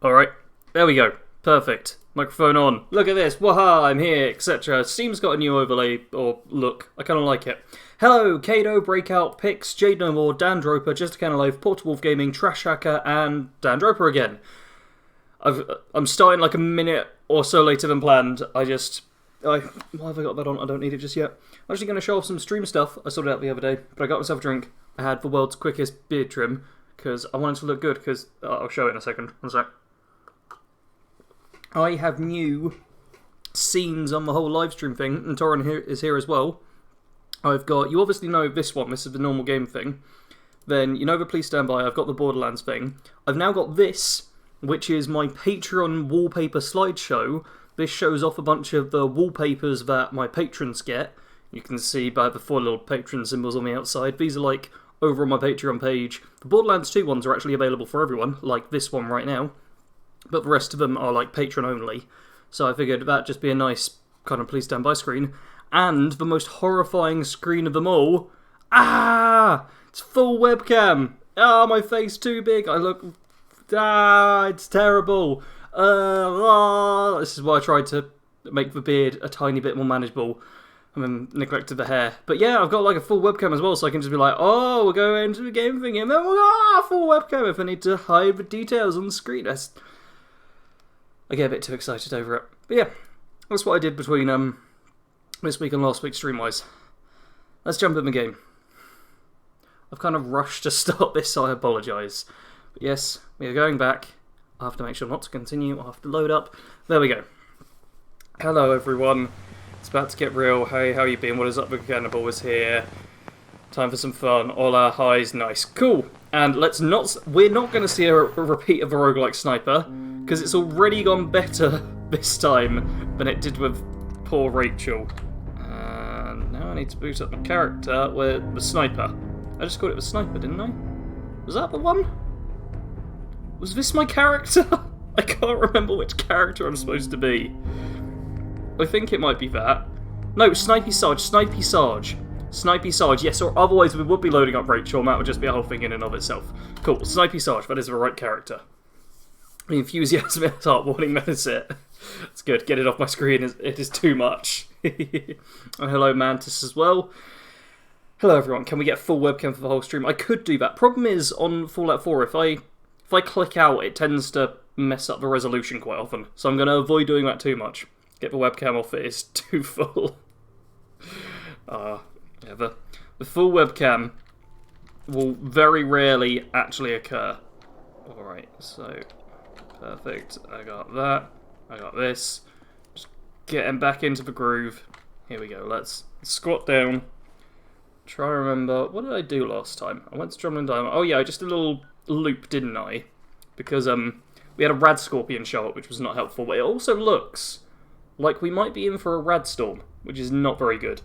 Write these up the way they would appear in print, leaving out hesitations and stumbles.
Alright, there we go. Perfect. Microphone on. Look at this. Waha, I'm here, etc. Steam's got a new overlay, or look. I kind of like it. Hello, Kado, Breakout, Pix, Jade No More, Dan Droper, Just a Can of Life, Portable Gaming, Trash Hacker, and Dan Droper again. I'm starting like a minute or so later than planned. Why have I got that on? I don't need it just yet. I'm actually going to show off some stream stuff I sorted out the other day, but I got myself a drink. I had the world's quickest beard trim, because I wanted to look good, because I'll show it in a second. One sec. I have new scenes on the whole live stream thing, and Torin is here as well. I've got, you obviously know this one, this is the normal game thing. Then, you know the Please Stand By, I've got the Borderlands thing. I've now got this, which is my Patreon wallpaper slideshow. This shows off a bunch of the wallpapers that my patrons get. You can see by the 4 little patron symbols on the outside. These are like over on my Patreon page. The Borderlands 2 ones are actually available for everyone, like this one right now. But the rest of them are like patron only. So I figured that'd just be a nice kind of Please Stand By screen. And the most horrifying screen of them all. It's full webcam! My face too big. I look... it's terrible. This is why I tried to make the beard a tiny bit more manageable. And then neglected the hair. But yeah, I've got like a full webcam as well, so I can just be like, oh, we'll go into the game thing, and then we'll go, full webcam if I need to hide the details on the screen. I get a bit too excited over it. But yeah, that's what I did between this week and last week stream-wise. Let's jump in the game. I've kind of rushed to start this, so I apologise. But yes, we are going back. I have to make sure not to continue. I have to load up. There we go. Hello, everyone. It's about to get real. Hey, how you been? What is up? The Cannibal is here. Time for some fun. Hola, highs, nice. Cool. And we're not going to see a repeat of the roguelike sniper, because it's already gone better this time than it did with poor Rachel. And now I need to boot up my character with the sniper. I just called it the sniper, didn't I? Was that the one? Was this my character? I can't remember which character I'm supposed to be. I think it might be that. No, Snipey Sarge, Snipey Sarge. Snipey Sarge, yes, or otherwise we would be loading up Rachel, and that would just be a whole thing in and of itself. Cool, Snipey Sarge, that is the right character. The enthusiasm at heart warning, that is it. It's good, get it off my screen, it is too much. And hello Mantis as well. Hello everyone, can we get full webcam for the whole stream? I could do that. Problem is, on Fallout 4, if I click out, it tends to mess up the resolution quite often. So I'm going to avoid doing that too much. Get the webcam off, it is too full. Yeah, the full webcam will very rarely actually occur. Alright, so perfect. I got that. I got this. Just getting back into the groove. Here we go. Let's squat down. Try to remember, what did I do last time? I went to Drumlin Diamond. Oh yeah, I just did a little loop, didn't I? Because we had a Rad Scorpion show up, which was not helpful. But it also looks like we might be in for a Rad Storm, which is not very good.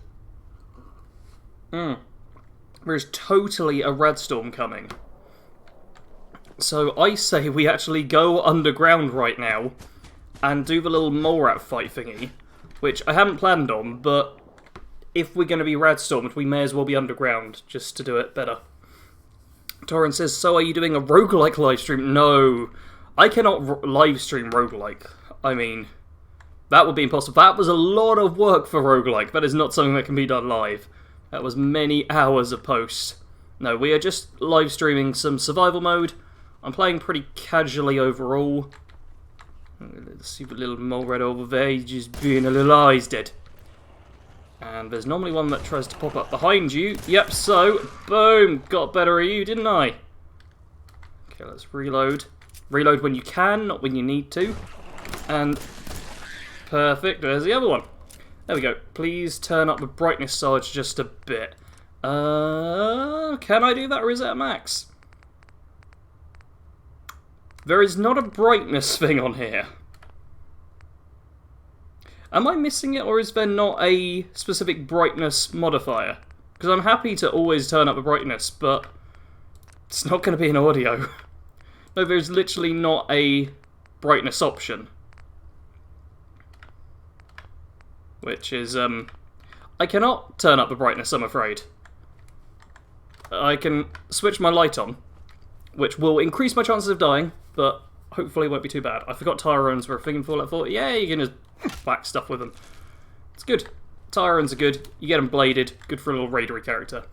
There's totally a Rad Storm coming. So I say we actually go underground right now and do the little mole rat fight thingy, which I haven't planned on, but if we're going to be Rad Stormed, we may as well be underground, just to do it better. Torin says, so are you doing a roguelike livestream? No, I cannot livestream roguelike. I mean, that would be impossible. That was a lot of work for roguelike. That is not something that can be done live. That was many hours of post. No, we are just live streaming some survival mode. I'm playing pretty casually overall. Let's see the little mole rat over there. He's just being a little eyes dead. And there's normally one that tries to pop up behind you. Yep, so, boom, got better at you, didn't I? Okay, let's reload. Reload when you can, not when you need to. And, perfect, there's the other one. There we go. Please turn up the brightness, Sarge, just a bit. Can I do that, or is it at max? There is not a brightness thing on here. Am I missing it, or is there not a specific brightness modifier? Because I'm happy to always turn up the brightness, but it's not going to be in audio. No, there's literally not a brightness option. Which is, I cannot turn up the brightness, I'm afraid. I can switch my light on, which will increase my chances of dying, but hopefully it won't be too bad. I forgot Tyrones were a thing in Fallout 4. Yeah, you can just whack stuff with them. It's good. Tyrones are good. You get them bladed. Good for a little raidery character.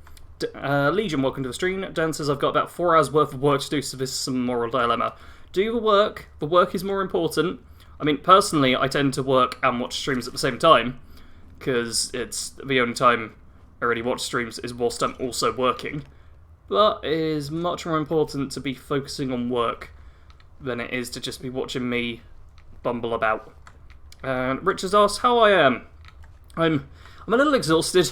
Legion, welcome to the stream. Dan says, I've got about 4 hours worth of work to do, so this is some moral dilemma. Do the work. The work is more important. I mean, personally, I tend to work and watch streams at the same time, because it's the only time I really watch streams is whilst I'm also working. But it is much more important to be focusing on work than it is to just be watching me bumble about. And Richard asks how I am. I'm a little exhausted.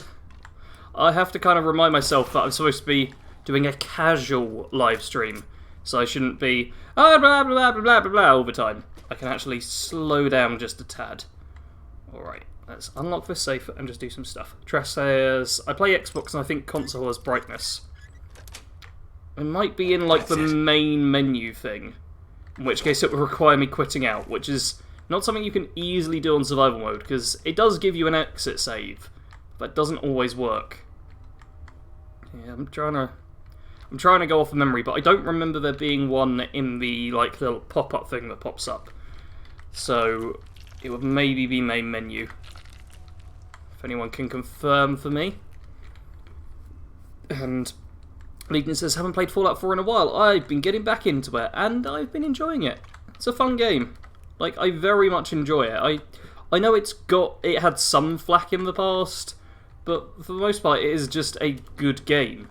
I have to kind of remind myself that I'm supposed to be doing a casual live stream, so I shouldn't be blah blah blah blah blah blah all the time. I can actually slow down just a tad. Alright, let's unlock this safe and just do some stuff. Tress says, I play Xbox and I think console has brightness. It might be in like the main menu thing, in which case it would require me quitting out, which is not something you can easily do on survival mode, because it does give you an exit save, but it doesn't always work. Yeah, I'm trying to go off of memory, but I don't remember there being one in the like little pop-up thing that pops up. So it would maybe be main menu. If anyone can confirm for me. And Legion says, haven't played Fallout 4 in a while. I've been getting back into it, and I've been enjoying it. It's a fun game. Like, I very much enjoy it. I know it had some flack in the past, but for the most part, it is just a good game.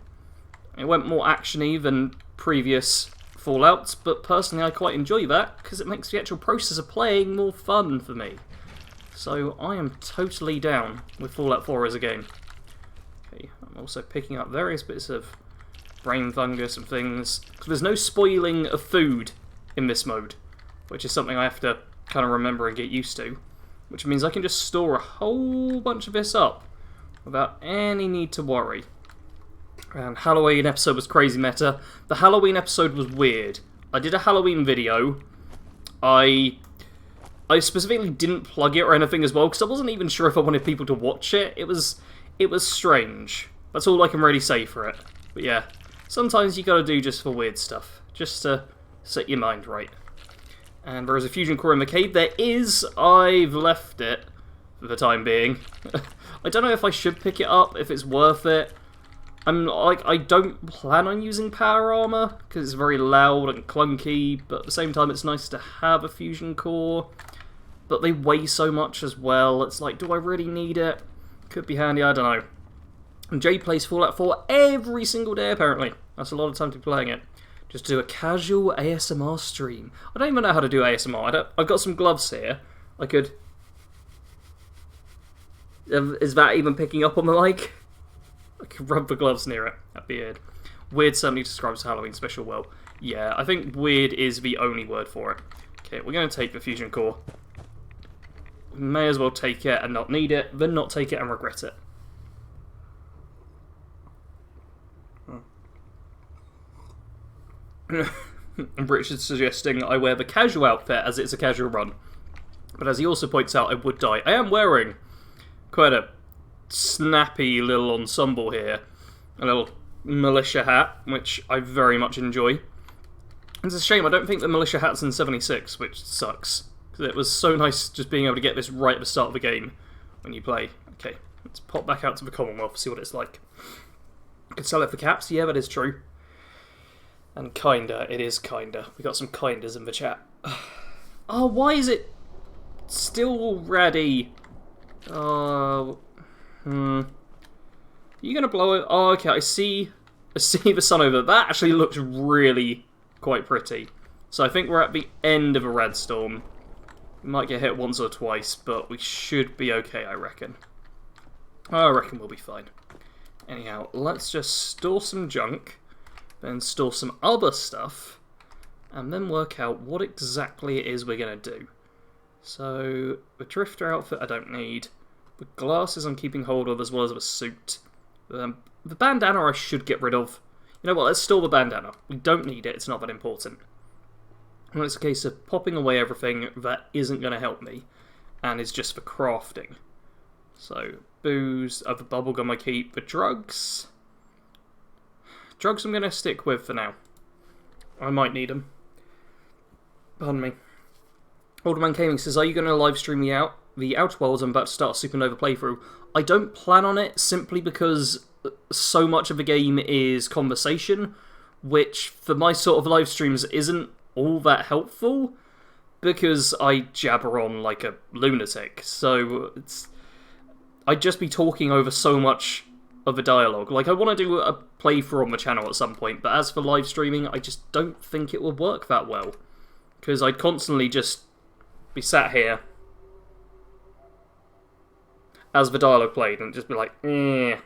It went more actiony than previous Fallouts, but personally I quite enjoy that, because it makes the actual process of playing more fun for me. So I am totally down with Fallout 4 as a game. Okay, I'm also picking up various bits of brain fungus and things. There's no spoiling of food in this mode, which is something I have to kind of remember and get used to. Which means I can just store a whole bunch of this up without any need to worry. And Halloween episode was crazy meta. The Halloween episode was weird. I did a Halloween video. I specifically didn't plug it or anything as well, because I wasn't even sure if I wanted people to watch it. It was strange. That's all I can really say for it. But yeah, sometimes you gotta do just for weird stuff, just to set your mind right. And there is a fusion core in the cave. There is. I've left it for the time being. I don't know if I should pick it up, if it's worth it. I don't plan on using power armor because it's very loud and clunky, but at the same time it's nice to have a fusion core. But they weigh so much as well. It's like, do I really need it? Could be handy, I don't know. And Jay plays Fallout 4 every single day apparently. That's a lot of time to be playing it. Just do a casual ASMR stream. I don't even know how to do ASMR. I've got some gloves here. I could... Is that even picking up on the mic? I could rub the gloves near it. That'd be weird. Weird certainly describes Halloween special well. Yeah, I think weird is the only word for it. Okay, we're going to take the fusion core. May as well take it and not need it, then not take it and regret it. And Richard's suggesting I wear the casual outfit as it's a casual run. But as he also points out, I would die. I am wearing quite a snappy little ensemble here. A little militia hat, which I very much enjoy. It's a shame I don't think the militia hat's in 76, which sucks. Because it was so nice just being able to get this right at the start of the game when you play. Okay, let's pop back out to the Commonwealth, see what it's like. I could sell it for caps, yeah, that is true. And kinda, it is kinda. We got some kindas in the chat. Oh, why is it still ready? Are you gonna blow it? Oh, okay, I see the sun over there. That actually looks really quite pretty. So I think we're at the end of a red storm. We might get hit once or twice, but we should be okay, I reckon. I reckon we'll be fine. Anyhow, let's just store some junk, then store some other stuff, and then work out what exactly it is we're going to do. So, the Drifter outfit I don't need. The glasses I'm keeping hold of as well as a suit. The bandana I should get rid of. You know what, let's store the bandana. We don't need it, it's not that important. And it's a case of popping away everything that isn't going to help me, and is just for crafting. So, booze, the bubblegum I keep, the drugs. Drugs I'm going to stick with for now. I might need them. Pardon me. Alderman Gaming says, are you going to live stream the Outer Worlds? I'm about to start a Supernova playthrough. I don't plan on it simply because so much of the game is conversation, which for my sort of live streams isn't all that helpful because I jabber on like a lunatic. So I'd just be talking over so much of the dialogue. Like, I want to do a playthrough on the channel at some point, but as for live streaming, I just don't think it would work that well. Because I'd constantly just be sat here as the dialogue played and just be like, eh.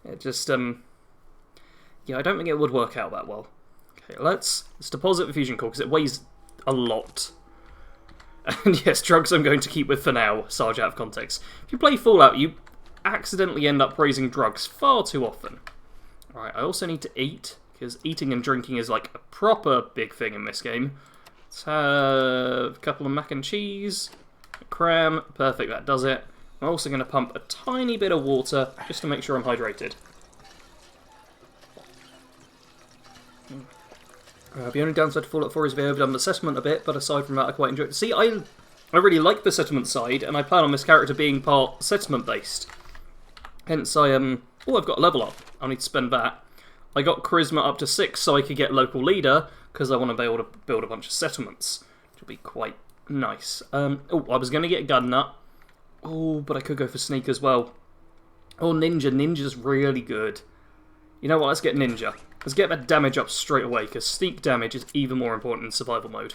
It just, yeah, I don't think it would work out that well. Okay, let's deposit the fusion core, because it weighs a lot. And yes, drugs I'm going to keep with for now, Sarge out of context. If you play Fallout, you accidentally end up praising drugs far too often. Alright, I also need to eat, because eating and drinking is like a proper big thing in this game. Let's have a couple of mac and cheese, a cram, perfect, that does it. I'm also going to pump a tiny bit of water, just to make sure I'm hydrated. The only downside to Fallout 4 is they overdone the settlement a bit, but aside from that, I quite enjoy it. See, I really like the settlement side, and I plan on this character being part settlement-based. Hence, oh, I've got a level up. I'll need to spend that. I got Charisma up to 6 so I could get Local Leader, because I want to be able to build a bunch of settlements, which will be quite nice. Oh, I was going to get Gun Nut. Oh, but I could go for Sneak as well. Oh, Ninja. Ninja's really good. You know what, let's get Ninja. Let's get that damage up straight away, because Sneak damage is even more important in survival mode.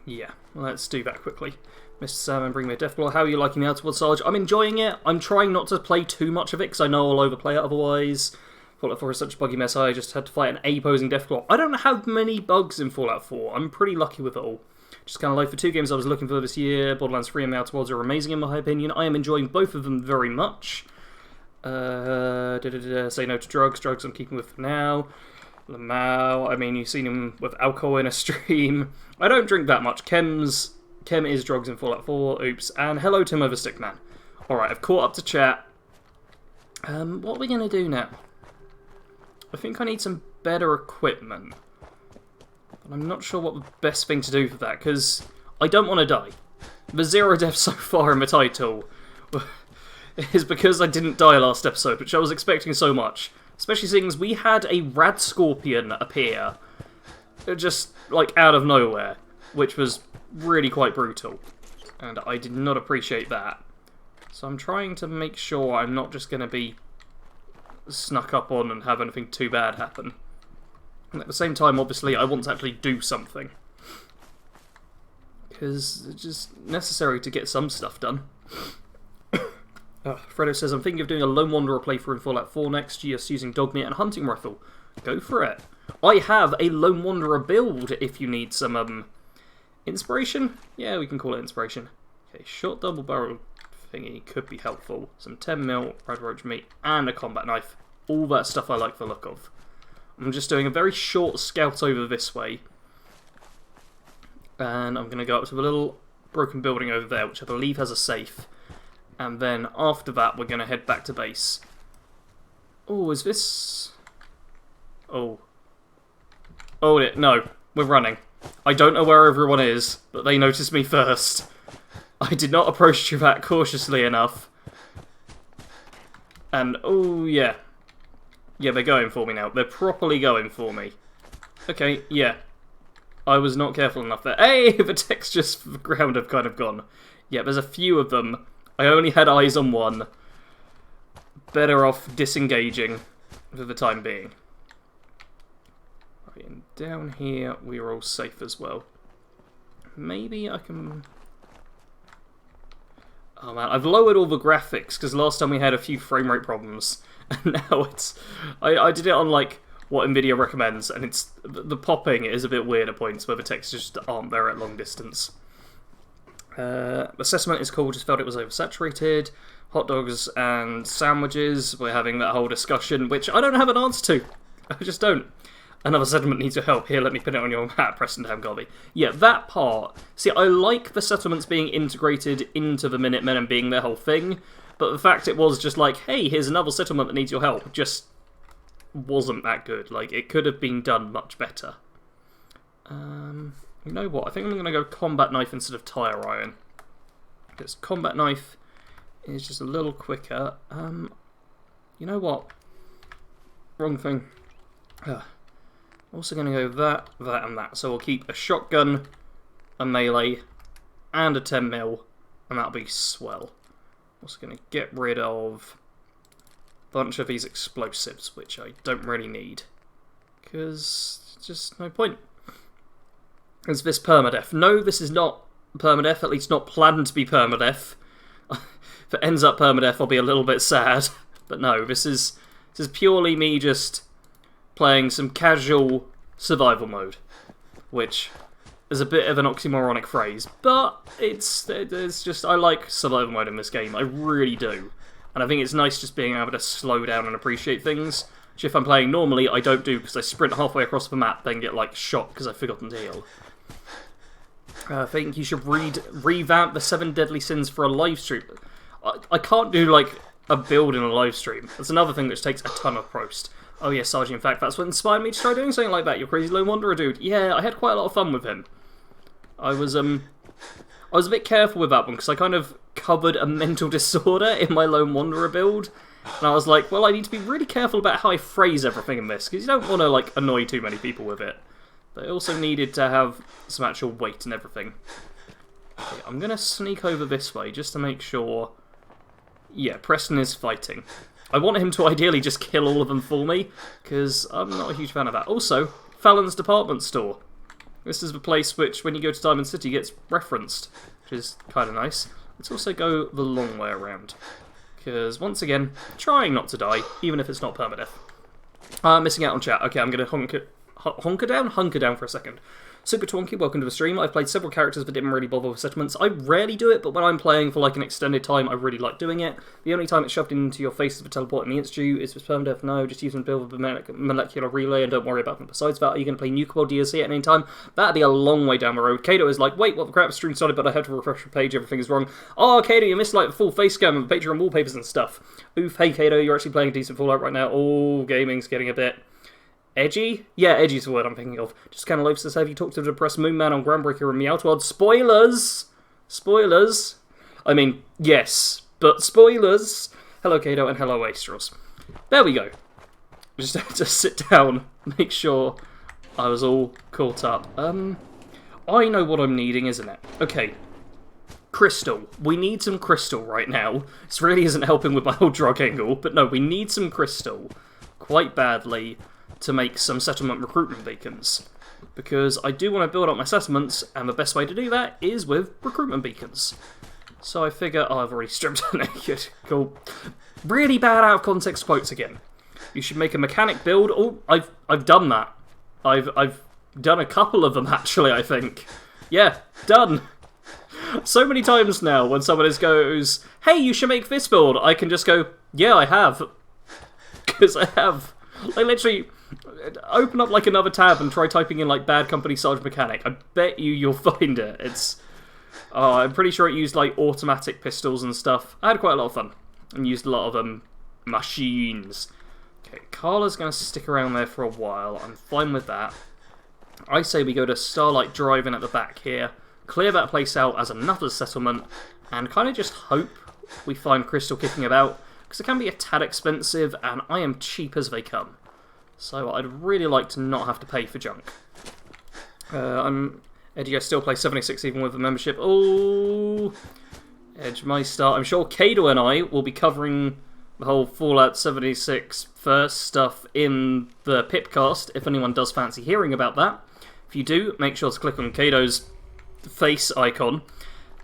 Yeah, let's do that quickly. Mr. Salmon, bring me a Deathclaw. How are you liking the Outer Worlds, Sarge? I'm enjoying it. I'm trying not to play too much of it, because I know I'll overplay it otherwise. Fallout 4 is such a buggy mess, I just had to fight an A-posing Deathclaw. I don't have many bugs in Fallout 4. I'm pretty lucky with it all. Just kind of like for 2 games I was looking for this year, Borderlands 3 and the Outer Worlds are amazing in my opinion. I am enjoying both of them very much. Say no to drugs. Drugs I'm keeping with for now. Lamau, I mean, you've seen him with alcohol in a stream. I don't drink that much. Chem is drugs in Fallout 4. Oops. And hello, Tim over Stickman. Alright, I've caught up to chat. What are we going to do now? I think I need some better equipment. But I'm not sure what the best thing to do for that, because I don't want to die. The 0 deaths so far in the title is because I didn't die last episode, which I was expecting so much. Especially seeing as we had a Rad Scorpion appear, just like out of nowhere, which was really quite brutal. And I did not appreciate that. So I'm trying to make sure I'm not just going to be snuck up on and have anything too bad happen. And at the same time, obviously, I want to actually do something. Because it's just necessary to get some stuff done. Fredo says, I'm thinking of doing a Lone Wanderer playthrough in Fallout 4 next year, using dog meat and hunting rifle. Go for it. I have a Lone Wanderer build if you need some inspiration. Yeah, we can call it inspiration. Okay, short double barrel thingy could be helpful. Some 10mm red roach meat and a combat knife. All that stuff I like the look of. I'm just doing a very short scout over this way. And I'm going to go up to the little broken building over there, which I believe has a safe. And then after that, we're going to head back to base. Oh, is this... Oh. Oh, no. We're running. I don't know where everyone is, but they noticed me first. I did not approach you that cautiously enough. And, oh, yeah. Yeah, they're going for me now. They're properly going for me. Okay, yeah. I was not careful enough there. Hey, the textures for the ground have kind of gone. Yeah, there's a few of them. I only had eyes on one. Better off disengaging for the time being. Right, and down here we're all safe as well. Maybe I can... Oh man, I've lowered all the graphics because last time we had a few frame rate problems. And now it's... I did it on like what Nvidia recommends, and it's the popping is a bit weird at points where the textures just aren't there at long distance. Assessment is cool, just felt it was oversaturated. Hot dogs and sandwiches, we're having that whole discussion, which I don't have an answer to. I just don't. Another settlement needs your help. Here, let me pin it on your map, Preston Garby. Yeah, that part. See, I like the settlements being integrated into the Minutemen and being their whole thing, but the fact it was just like, hey, here's another settlement that needs your help, just wasn't that good. Like, it could have been done much better. You know what? I think I'm going to go combat knife instead of tire iron. Because combat knife is just a little quicker. You know what? Wrong thing. Also going to go that, and that. So we'll keep a shotgun, a melee, and a 10mm, and that'll be swell. Also going to get rid of a bunch of these explosives, which I don't really need. Because just no point. Is this permadeath? No, this is not permadeath, at least not planned to be permadeath. If it ends up permadeath, I'll be a little bit sad. But no, this is purely me just playing some casual survival mode, which is a bit of an oxymoronic phrase, but it's just, I like survival mode in this game, I really do. And I think it's nice just being able to slow down and appreciate things, which if I'm playing normally, I don't do, because I sprint halfway across the map, then get like shot because I've forgotten to heal. I think you should revamp the 7 deadly sins for a live stream. I can't do like a build in a live stream. That's another thing which takes a ton of prost. Oh yeah, Sarge, in fact, that's what inspired me to try doing something like that. You're Crazy Lone Wanderer, dude. Yeah, I had quite a lot of fun with him. I was a bit careful with that one, because I kind of covered a mental disorder in my Lone Wanderer build. And I was like, well, I need to be really careful about how I phrase everything in this, because you don't want to, like, annoy too many people with it. But I also needed to have some actual weight and everything. Okay, I'm going to sneak over this way, just to make sure... Yeah, Preston is fighting. I want him to ideally just kill all of them for me, because I'm not a huge fan of that. Also, Fallon's Department Store. This is the place which, when you go to Diamond City, gets referenced, which is kind of nice. Let's also go the long way around, because, once again, trying not to die, even if it's not permadeath. Missing out on chat. Okay, I'm going to hunker down for a second. Super Twonky, welcome to the stream. I've played several characters but didn't really bother with settlements. I rarely do it, but when I'm playing for like an extended time, I really like doing it. The only time it's shoved into your face for teleporting against you is with permadeath. No, just use and build with a molecular relay and don't worry about them. Besides that, are you going to play Nuka World DLC at any time? That'd be a long way down the road. Kato is like, wait, what the crap, the stream started, but I had to refresh the page, everything is wrong. Oh, Kato, you missed like the full face cam and the Patreon wallpapers and stuff. Oof, hey Kato, you're actually playing a decent Fallout right now. Oh, gaming's getting a bit... edgy? Yeah, edgy's the word I'm thinking of. Just kind of loaves to say, have you talked to the depressed Moon Man on Groundbreaker and Meowth? Spoilers! Spoilers! I mean, yes, but spoilers! Hello, Kato, and hello, Astros. There we go. Just had to sit down, make sure I was all caught up. I know what I'm needing, isn't it? Okay. Crystal. We need some crystal right now. This really isn't helping with my whole drug angle, but no, we need some crystal quite badly to make some settlement recruitment beacons. Because I do want to build up my settlements, and the best way to do that is with recruitment beacons. So I figure, oh, I've already stripped her naked. Cool. Really bad out of context quotes again. You should make a mechanic build. Oh, I've done that. I've done a couple of them actually, I think. Yeah, done. So many times now when someone goes, hey, you should make this build, I can just go, yeah, I have. Because I have. I literally open up like another tab and try typing in like Bad Company Sarge Mechanic. I bet you'll find it. It's I'm pretty sure it used like automatic pistols and stuff. I had quite a lot of fun and used a lot of machines. Okay, Carla's going to stick around there for a while. I'm fine with that. I say we go to Starlight Drive in at the back here, clear that place out as another settlement, and kind of just hope we find crystal kicking about, because it can be a tad expensive, and I am cheap as they come. So I'd really like to not have to pay for junk. Edgy, I still play 76 even with a membership. Oh, Edge may start. I'm sure Kado and I will be covering the whole Fallout 76 first stuff in the Pipcast, if anyone does fancy hearing about that. If you do, make sure to click on Kado's face icon.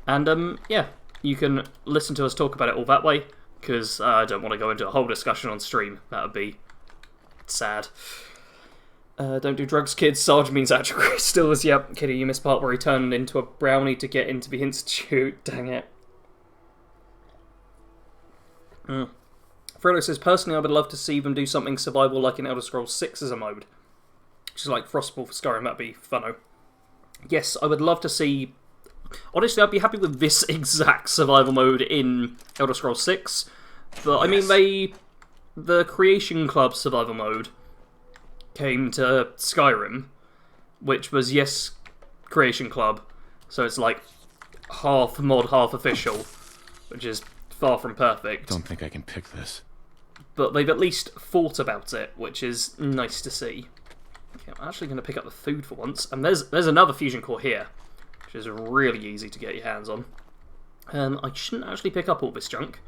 And yeah, you can listen to us talk about it all that way, because I don't want to go into a whole discussion on stream. That would be sad. Don't do drugs, kids. Sarge means actual crystals. Yep, Kitty, you missed part where he turned into a brownie to get into the institute. Dang it. Frodo says, personally, I would love to see them do something survival like in Elder Scrolls 6 as a mode. Just like Frostball for Skyrim, that'd be funno. Yes, I would love to see... Honestly, I'd be happy with this exact survival mode in Elder Scrolls 6. But, I mean, the Creation Club survival mode came to Skyrim, which was Yes Creation Club, so it's like half mod, half official, which is far from perfect. Don't think I can pick this. But they've at least thought about it, which is nice to see. Okay, I'm actually going to pick up the food for once, and there's another fusion core here, which is really easy to get your hands on. I shouldn't actually pick up all this junk,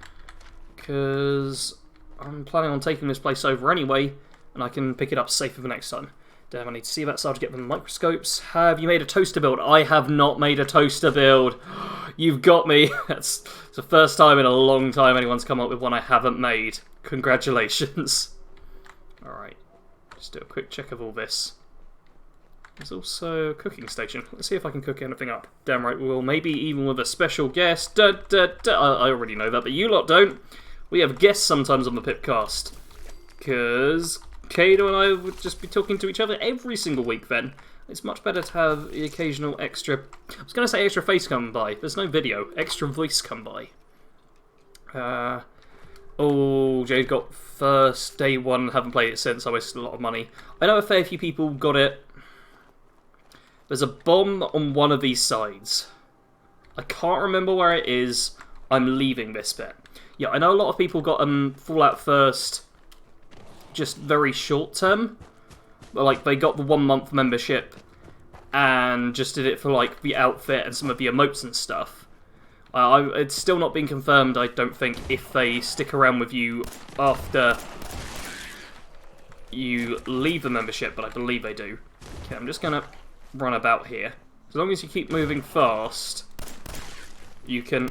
because I'm planning on taking this place over anyway, and I can pick it up safer for next time. Damn, I need to see about Sarge get the microscopes. Have you made a toaster build? I have not made a toaster build. You've got me. It's the first time in a long time anyone's come up with one I haven't made. Congratulations. Alright, just do a quick check of all this. There's also a cooking station. Let's see if I can cook anything up. Damn right we will. Maybe even with a special guest. I already know that, but you lot don't. We have guests sometimes on the Pipcast. Because Kado and I would just be talking to each other every single week then. It's much better to have the occasional extra... I was going to say extra face come by. There's no video. Extra voice come by. Oh, Jade got first day one. Haven't played it since. I wasted a lot of money. I know a fair few people got it. There's a bomb on one of these sides. I can't remember where it is. I'm leaving this bit. Yeah, I know a lot of people got Fallout First just very short term. Like, they got the 1 month membership and just did it for, like, the outfit and some of the emotes and stuff. It's still not been confirmed, I don't think, if they stick around with you after you leave the membership, but I believe they do. Okay, I'm just gonna run about here. As long as you keep moving fast, you can...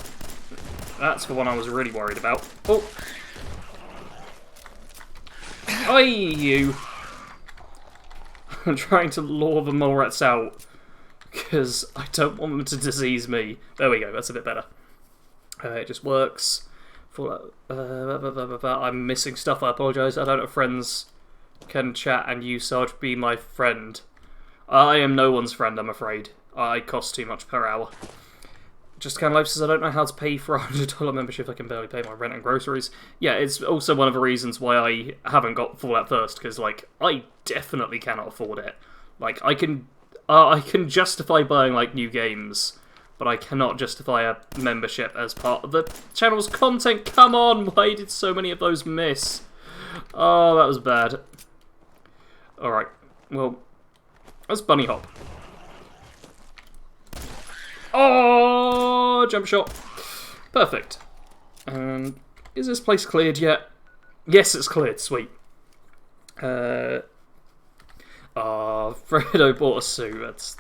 That's the one I was really worried about. Oh! Oi, you! I'm trying to lure the mole rats out, because I don't want them to disease me. There we go, that's a bit better. It just works. I'm missing stuff, I apologise. I don't know if friends can chat and you, Sarge, be my friend. I am no one's friend, I'm afraid. I cost too much per hour. Just Can Life says, I don't know how to pay for a $100 membership. I can barely pay my rent and groceries. Yeah, it's also one of the reasons why I haven't got Fallout First, because, like, I definitely cannot afford it. Like, I can justify buying, like, new games, but I cannot justify a membership as part of the channel's content. Come on, why did so many of those miss? Oh, that was bad. Alright, well, let's bunny hop. Oh, jump shot. Perfect. And is this place cleared yet? Yes, it's cleared. Sweet. Fredo bought a suit. That's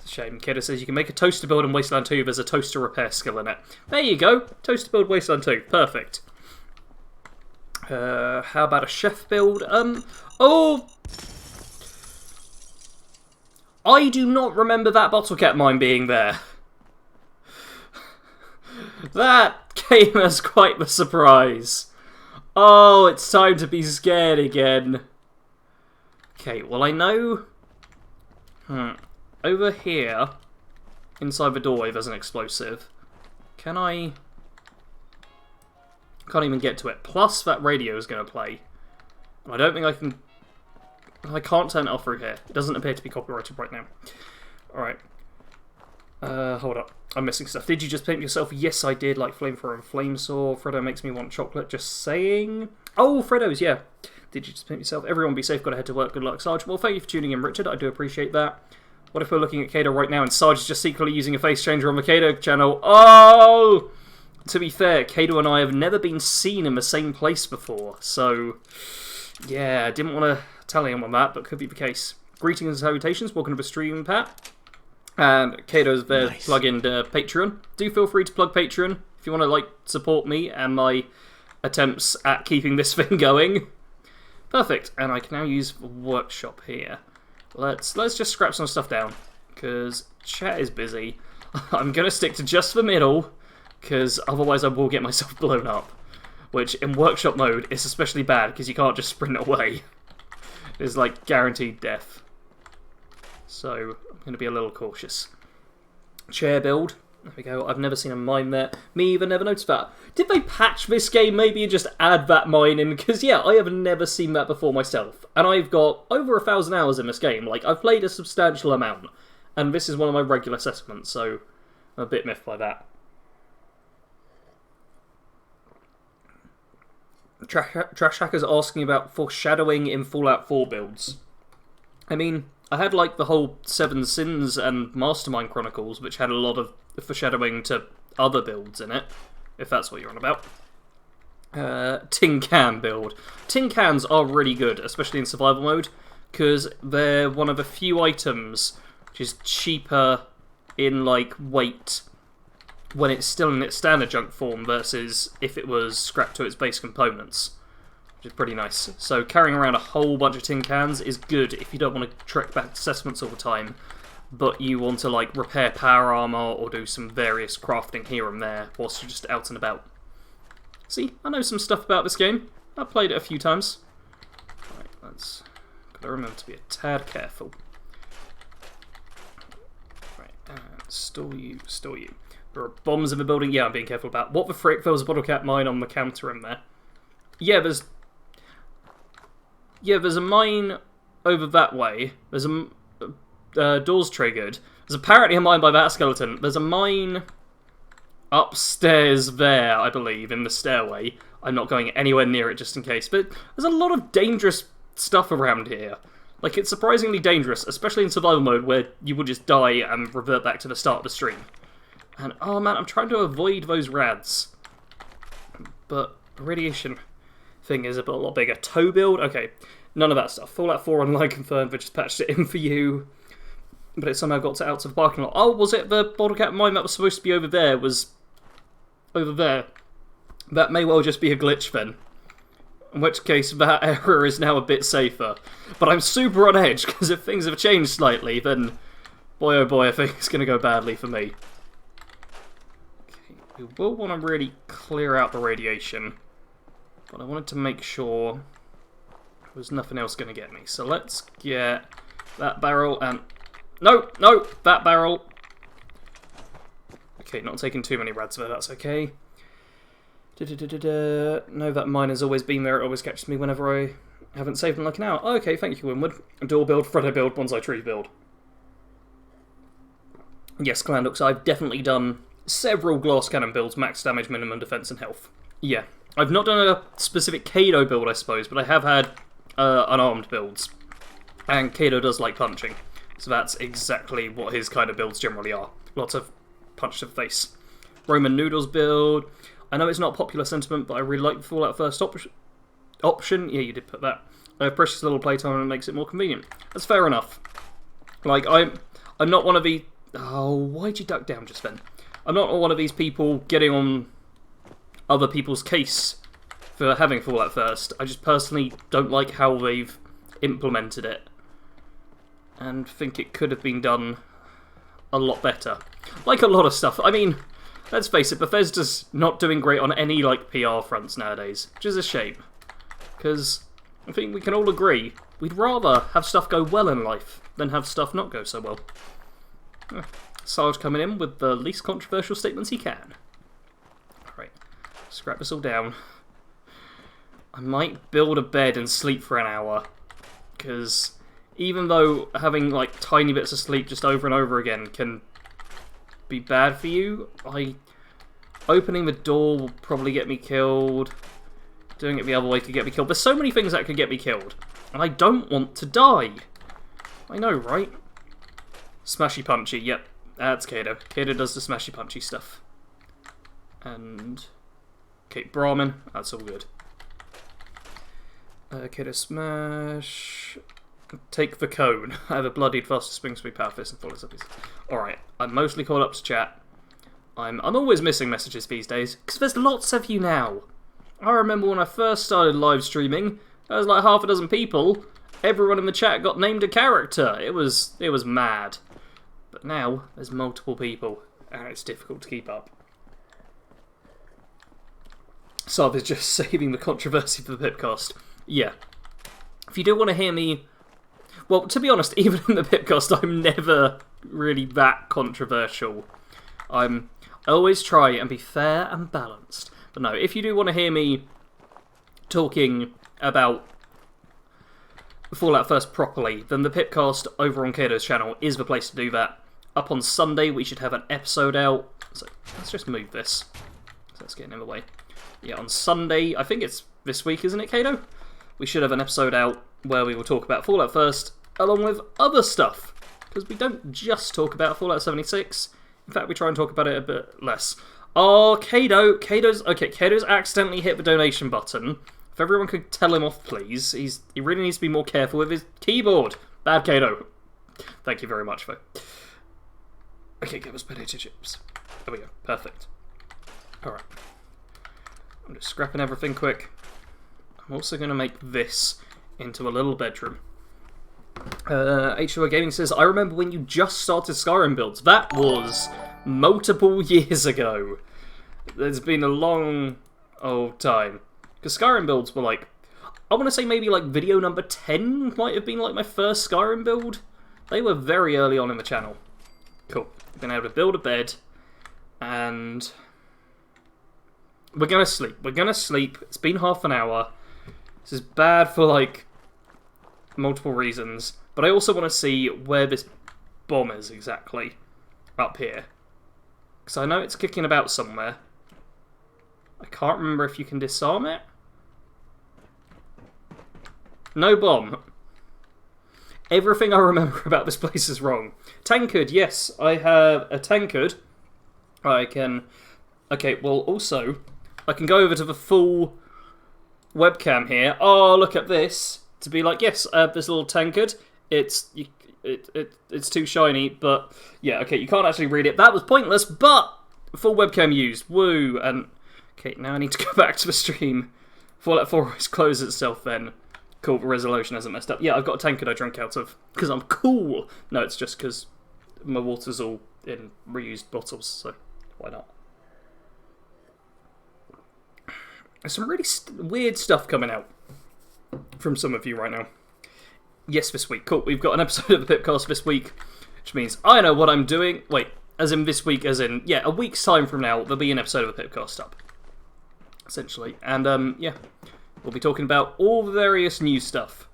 a shame. Keda says you can make a toaster build in Wasteland 2. There's a toaster repair skill in it. There you go. Toaster build Wasteland 2. Perfect. How about a chef build? Oh! I do not remember that bottle cap mine being there. That came as quite the surprise. Oh, it's time to be scared again. Okay, well I know... Over here, inside the doorway, there's an explosive. Can I... Can't even get to it. Plus, that radio is going to play. I don't think I can... I can't turn it off through here. It doesn't appear to be copyrighted right now. Alright. Hold up. I'm missing stuff. Did you just paint yourself? Yes, I did, like Flamethrower and Flamesaw. Fredo makes me want chocolate, just saying. Oh, Fredo's, yeah. Did you just paint yourself? Everyone be safe, gotta head to work. Good luck, Sarge. Well, thank you for tuning in, Richard. I do appreciate that. What if we're looking at Kado right now and Sarge is just secretly using a face changer on the Kado channel? Oh! To be fair, Kado and I have never been seen in the same place before, so... Yeah, I didn't want to tell anyone that, but could be the case. Greetings and salutations. Welcome to the stream, Pat. And Kado's there to plug in Patreon. Do feel free to plug Patreon if you want to, like, support me and my attempts at keeping this thing going. Perfect. And I can now use the workshop here. Let's just scrap some stuff down, because chat is busy. I'm going to stick to just the middle, because otherwise I will get myself blown up. Which, in workshop mode, is especially bad, because you can't just sprint away. It's like guaranteed death. So, I'm going to be a little cautious. Chair build. There we go. I've never seen a mine there. Me either, never noticed that. Did they patch this game maybe and just add that mine in? Because, yeah, I have never seen that before myself. And I've got over 1,000 hours in this game. Like, I've played a substantial amount. And this is one of my regular settlements, so I'm a bit miffed by that. Trash Hacker's asking about foreshadowing in Fallout 4 builds. I mean, I had like the whole Seven Sins and Mastermind Chronicles, which had a lot of foreshadowing to other builds in it, if that's what you're on about. Tin Can build. Tin cans are really good, especially in survival mode, because they're one of the few items which is cheaper in like weight when it's still in its standard junk form versus if it was scrapped to its base components, which is pretty nice. So carrying around a whole bunch of tin cans is good if you don't want to trek back to settlements all the time, but you want to like repair power armor or do some various crafting here and there whilst you're just out and about. See, I know some stuff about this game. I've played it a few times. Right, let's gotta remember to be a tad careful. Right, store you. There are bombs in the building. Yeah, I'm being careful about. What the frick? There was a bottle cap mine on the counter in there. Yeah, there's a mine over that way. There's a doors triggered. There's apparently a mine by that skeleton. There's a mine upstairs there, I believe, in the stairway. I'm not going anywhere near it just in case. But there's a lot of dangerous stuff around here. Like, it's surprisingly dangerous, especially in survival mode where you would just die and revert back to the start of the stream. And, oh man, I'm trying to avoid those rads. But the radiation thing is a lot bigger. Tow build? Okay, none of that stuff. Fallout 4 Online confirmed, they just patched it in for you. But it somehow got out to the parking lot. Oh, was it the bottle cap mine that was supposed to be over there was over there? That may well just be a glitch then. In which case, that area is now a bit safer. But I'm super on edge, because if things have changed slightly, then boy oh boy, I think it's going to go badly for me. We will want to really clear out the radiation, but I wanted to make sure there was nothing else going to get me. So let's get that barrel and... No, that barrel. Okay, not taking too many rads there, that's okay. No, that mine has always been there, it always catches me whenever I haven't saved in like an hour. Oh, okay, thank you, Winwood. Door build, Freddo build, bonsai tree build. Yes, Clandux, I've definitely done several glass cannon builds, max damage, minimum defense, and health. Yeah. I've not done a specific Kado build, I suppose, but I have had unarmed builds. And Kado does like punching. So that's exactly what his kind of builds generally are. Lots of punch to the face. Roman noodles build. I know it's not a popular sentiment, but I really like the Fallout first option. Yeah, you did put that. I have precious little playtime and it makes it more convenient. That's fair enough. Like, I'm not one of the... Oh, why'd you duck down just then? I'm not one of these people getting on other people's case for having Fallout first. I just personally don't like how they've implemented it. And think it could have been done a lot better. Like a lot of stuff. I mean, let's face it, Bethesda's not doing great on any like PR fronts nowadays. Which is a shame. Because I think we can all agree we'd rather have stuff go well in life than have stuff not go so well. Sarge coming in with the least controversial statements he can. Alright, scrap this all down. I might build a bed and sleep for an hour. Because even though having like tiny bits of sleep just over and over again can be bad for you, opening the door will probably get me killed. Doing it the other way could get me killed. There's so many things that could get me killed. And I don't want to die. I know, right? Smashy punchy, yep. That's Kado. Kado does the smashy punchy stuff. And... Okay, Brahmin. That's all good. Kado smash... Take the cone. I have a bloodied faster swing speed, power fist, and full of zombies. Alright, I'm mostly caught up to chat. I'm always missing messages these days, because there's lots of you now. I remember when I first started live streaming, there was like half a dozen people. Everyone in the chat got named a character. It was mad. But now, there's multiple people, and it's difficult to keep up. Sav is just saving the controversy for the Pipcast. Yeah. If you do want to hear me... Well, to be honest, even in the Pipcast, I'm never really that controversial. I always try and be fair and balanced. But no, if you do want to hear me talking about Fallout First properly, then the Pipcast over on Kato's channel is the place to do that. Up on Sunday, we should have an episode out. So let's just move this. So that's getting in the way. Yeah, on Sunday, I think it's this week, isn't it, Kato? We should have an episode out where we will talk about Fallout First, along with other stuff. Because we don't just talk about Fallout 76. In fact, we try and talk about it a bit less. Oh, Kato's accidentally hit the donation button. If everyone could tell him off, please. He really needs to be more careful with his keyboard. Bad Kato. Thank you very much, though. Okay, give us potato chips. There we go. Perfect. Alright. I'm just scrapping everything quick. I'm also going to make this into a little bedroom. H2O Gaming says, I remember when you just started Skyrim builds. That was multiple years ago. There's been a long old time. Because Skyrim builds were like, I want to say maybe like video number 10 might have been like my first Skyrim build. They were very early on in the channel. Cool. Been able to build a bed, and we're gonna sleep. We're gonna sleep. It's been half an hour. This is bad for like multiple reasons, but I also want to see where this bomb is exactly up here, because I know it's kicking about somewhere. I can't remember if you can disarm it. No bomb. Everything I remember about this place is wrong. Tankard, yes, I have a tankard. I can... Okay, well, also, I can go over to the full webcam here. Oh, look at this. To be like, yes, I have this little tankard. It's too shiny, but... Yeah, okay, you can't actually read it. That was pointless, but... Full webcam used. Woo! And... Okay, now I need to go back to the stream. Fallout 4 always closes itself then. Cool, the resolution hasn't messed up. Yeah, I've got a tankard I drank out of, because I'm cool! No, it's just because my water's all in reused bottles, so why not? There's some really weird stuff coming out from some of you right now. Yes, this week. Cool, we've got an episode of the Pipcast this week, which means I know what I'm doing. Wait, as in this week, as in, yeah, a week's time from now, there'll be an episode of the Pipcast up. Essentially. And, yeah. We'll be talking about all the various new stuff.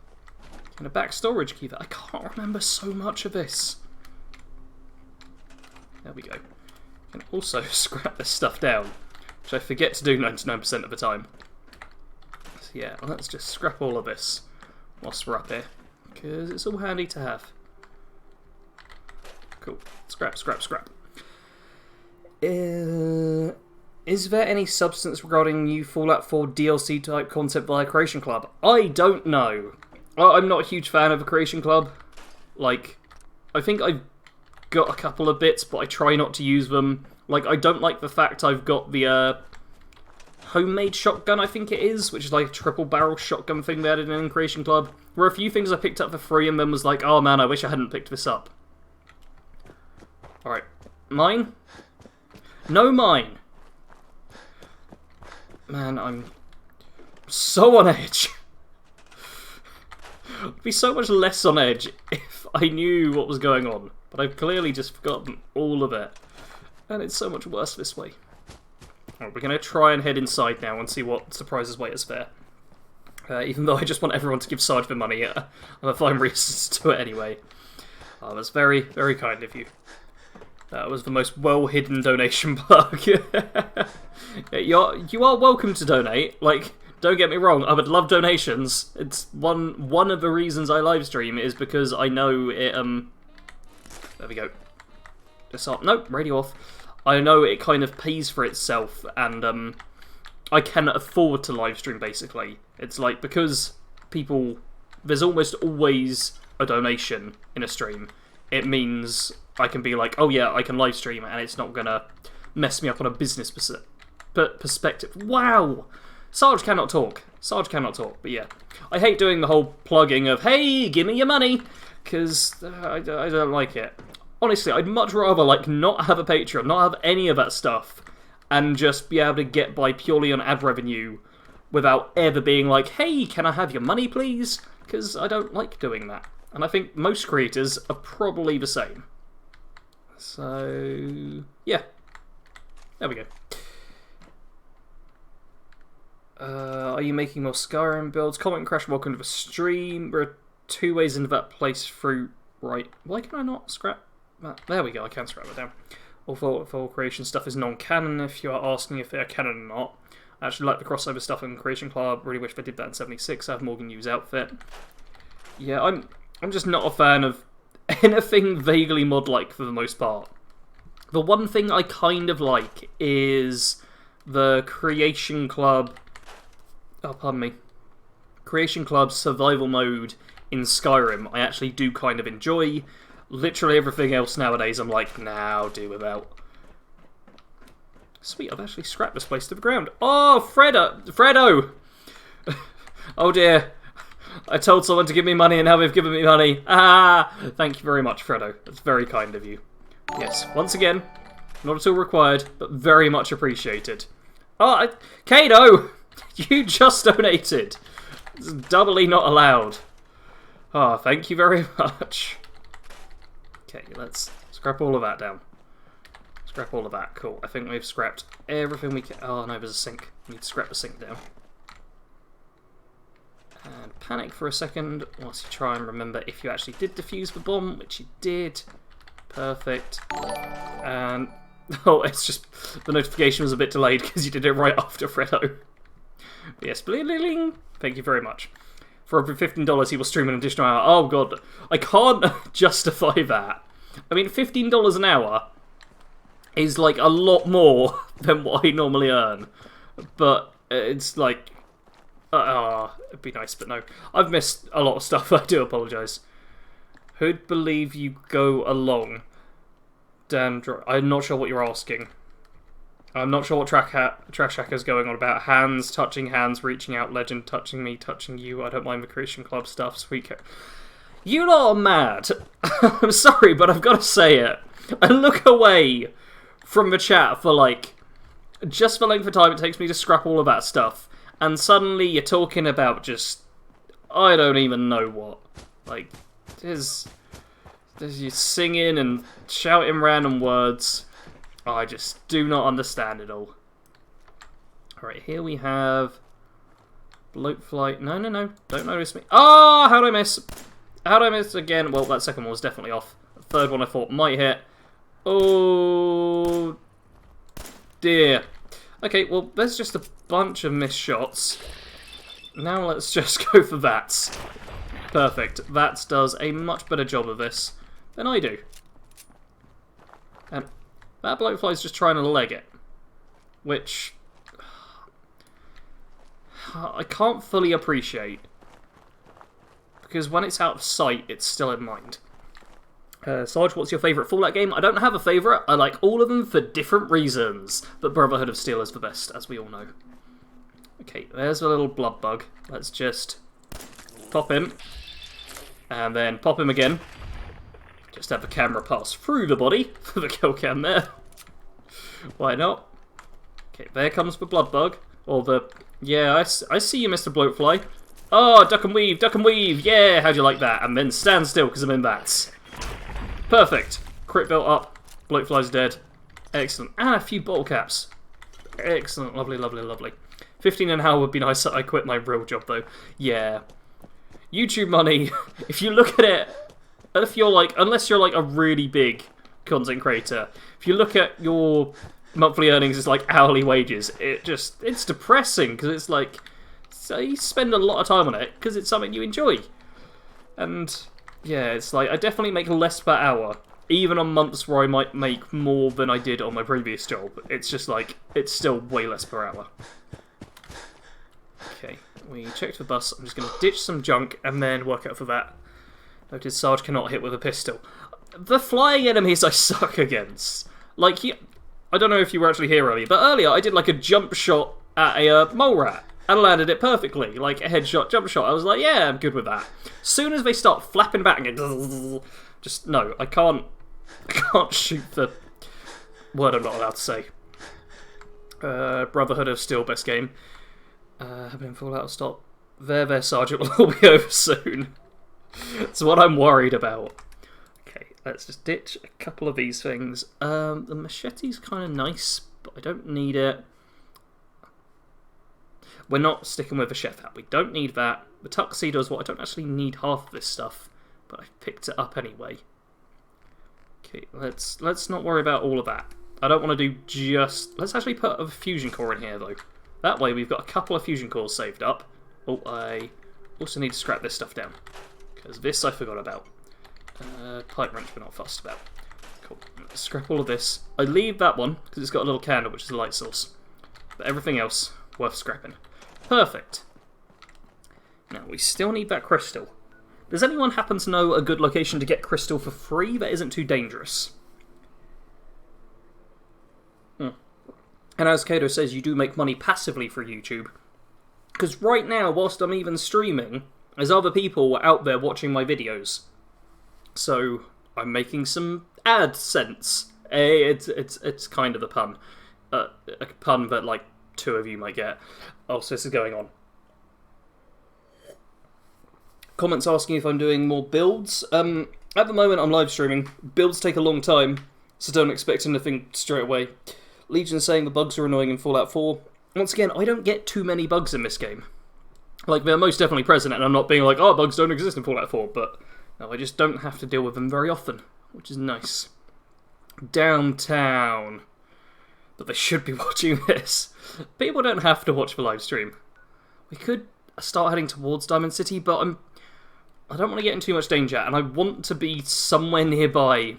And a back storage key that I can't remember so much of this. There we go. Can also scrap this stuff down, which I forget to do 99% of the time. So yeah, let's just scrap all of this whilst we're up here, because it's all handy to have. Cool. Scrap, scrap, scrap. Is there any substance regarding new Fallout 4 DLC type concept via Creation Club? I don't know. I'm not a huge fan of the Creation Club. Like, I think I've got a couple of bits, but I try not to use them. Like, I don't like the fact I've got the homemade shotgun, I think it is, which is like a triple barrel shotgun thing they added in Creation Club. There were a few things I picked up for free and then was like, oh man, I wish I hadn't picked this up. Alright. Mine? No mine. Man, I'm so on edge. I'd be so much less on edge if I knew what was going on. But I've clearly just forgotten all of it. And it's so much worse this way. Right, we're going to try and head inside now and see what surprises wait us there. Even though I just want everyone to give Sarge the money, I'm a fine reasons to it anyway. That's very, very kind of you. That was the most well-hidden donation plug. You are welcome to donate. Like, don't get me wrong, I would love donations. It's one of the reasons I live stream is because I know it. There we go. Nope, radio off. I know it kind of pays for itself, and I can afford to live stream. Basically, it's like because there's almost always a donation in a stream. It means I can be like, oh yeah, I can live stream and it's not gonna mess me up on a business perspective. Wow! Sarge cannot talk. Sarge cannot talk, but yeah. I hate doing the whole plugging of, hey, give me your money, because I don't like it. Honestly, I'd much rather like not have a Patreon, not have any of that stuff, and just be able to get by purely on ad revenue without ever being like, hey, can I have your money please? Because I don't like doing that. And I think most creators are probably the same. So, yeah. There we go. Are you making more Skyrim builds? Comment and Crash, welcome to the stream. There are 2 ways into that playthrough. Right. Why can I not scrap that? There we go, I can scrap that down. All creation stuff is non-canon if you are asking if they are canon or not. I actually like the crossover stuff in Creation Club. Really wish they did that in 76. I have Morgan Yu's outfit. Yeah, I'm just not a fan of anything vaguely mod-like for the most part. The one thing I kind of like is the Creation Club... Oh, pardon me. Creation Club survival mode in Skyrim I actually do kind of enjoy. Literally everything else nowadays I'm like, nah, I'll do without. Sweet, I've actually scrapped this place to the ground. Oh, Fredo! Oh dear. I told someone to give me money and now they've given me money. Ah! Thank you very much, Fredo. That's very kind of you. Yes, once again, not at all required, but very much appreciated. Oh, Kato! You just donated! It's doubly not allowed. Oh, thank you very much. Okay, let's scrap all of that down. Scrap all of that. Cool. I think we've scrapped everything we can. Oh no, there's a sink. We need to scrap the sink down. And panic for a second whilst you try and remember if you actually did defuse the bomb, which you did. Perfect. And oh, it's just the notification was a bit delayed because you did it right after Fredo. Yes, bling. Thank you very much. For over $15, he will stream an additional hour. Oh god, I can't justify that. I mean, $15 an hour is like a lot more than what I normally earn. But it's like, it'd be nice, but no. I've missed a lot of stuff, I do apologise. Who'd believe you go along? Damn, I'm not sure what you're asking. I'm not sure what Trash Hacker's going on about. Hands, touching hands, reaching out, legend, touching me, touching you. I don't mind the Creation Club stuff, sweet. You lot are mad. I'm sorry, but I've got to say it. I look away from the chat for like just the length of time it takes me to scrap all of that stuff, and suddenly you're talking about just I don't even know what. Like there's you singing and shouting random words. I just do not understand it all. Alright, here we have Bloatfly. No. Don't notice me. Ah, how did I miss? How did I miss again? Well, that second one was definitely off. The third one I thought might hit. Oh, dear. Okay, well, there's just a bunch of missed shots. Now let's just go for VATS. Perfect. VATS does a much better job of this than I do. And that Bloatfly's just trying to leg it. Which I can't fully appreciate. Because when it's out of sight, it's still in mind. Sarge, what's your favourite Fallout game? I don't have a favourite. I like all of them for different reasons. But Brotherhood of Steel is the best, as we all know. Okay, there's a little blood bug. Let's just pop him. And then pop him again. Just have the camera pass through the body for the kill cam there. Why not? Okay, there comes the blood bug. Or the... Yeah, I see you, Mr. Bloatfly. Oh, duck and weave, yeah, how'd you like that? And then stand still because I'm in VATS. Perfect. Crit built up, Bloatfly's dead. Excellent. And a few bottle caps. Excellent, lovely. 15 an hour would be nice. I quit my real job though. Yeah. YouTube money, if you look at it, if you're like, unless you're like a really big content creator, if you look at your monthly earnings as like hourly wages, it's depressing because it's like, so you spend a lot of time on it because it's something you enjoy. And yeah, it's like I definitely make less per hour, even on months where I might make more than I did on my previous job. It's just like, it's still way less per hour. Okay, we checked the bus. I'm just going to ditch some junk and then work out for that. Notice Sarge cannot hit with a pistol. The flying enemies I suck against. Like, I don't know if you were actually here earlier, but earlier I did like a jump shot at a mole rat. And landed it perfectly, like a headshot, jump shot. I was like, yeah, I'm good with that. Soon as they start flapping back and go, just no, I can't shoot the word I'm not allowed to say. Brotherhood of Steel, best game. Have been Fallout, stop. There, Sergeant, will all be over soon. That's what I'm worried about. Okay, let's just ditch a couple of these things. The machete's kind of nice, but I don't need it. We're not sticking with a chef hat. We don't need that. The tuxedo is what I don't actually need half of this stuff, but I picked it up anyway. Okay, let's not worry about all of that. I don't want to do just... Let's actually put a fusion core in here, though. That way we've got a couple of fusion cores saved up. Oh, I also need to scrap this stuff down, because this I forgot about. Pipe wrench we're not fussed about. Cool. Let's scrap all of this. I leave that one, because it's got a little candle, which is a light source. But everything else, worth scrapping. Perfect. Now, we still need that crystal. Does anyone happen to know a good location to get crystal for free that isn't too dangerous? And as Kato says, you do make money passively through YouTube. Because right now, whilst I'm even streaming, there's other people out there watching my videos. So, I'm making some AdSense. It's kind of a pun. A pun that, like, 2 of you might get. Oh, so this is going on. Comments asking if I'm doing more builds. At the moment, I'm live streaming. Builds take a long time, so don't expect anything straight away. Legion saying the bugs are annoying in Fallout 4. Once again, I don't get too many bugs in this game. Like, they're most definitely present, and I'm not being like, oh, bugs don't exist in Fallout 4, but no, I just don't have to deal with them very often, which is nice. Downtown. But they should be watching this. People don't have to watch the live stream. We could start heading towards Diamond City, but I don't want to get in too much danger, and I want to be somewhere nearby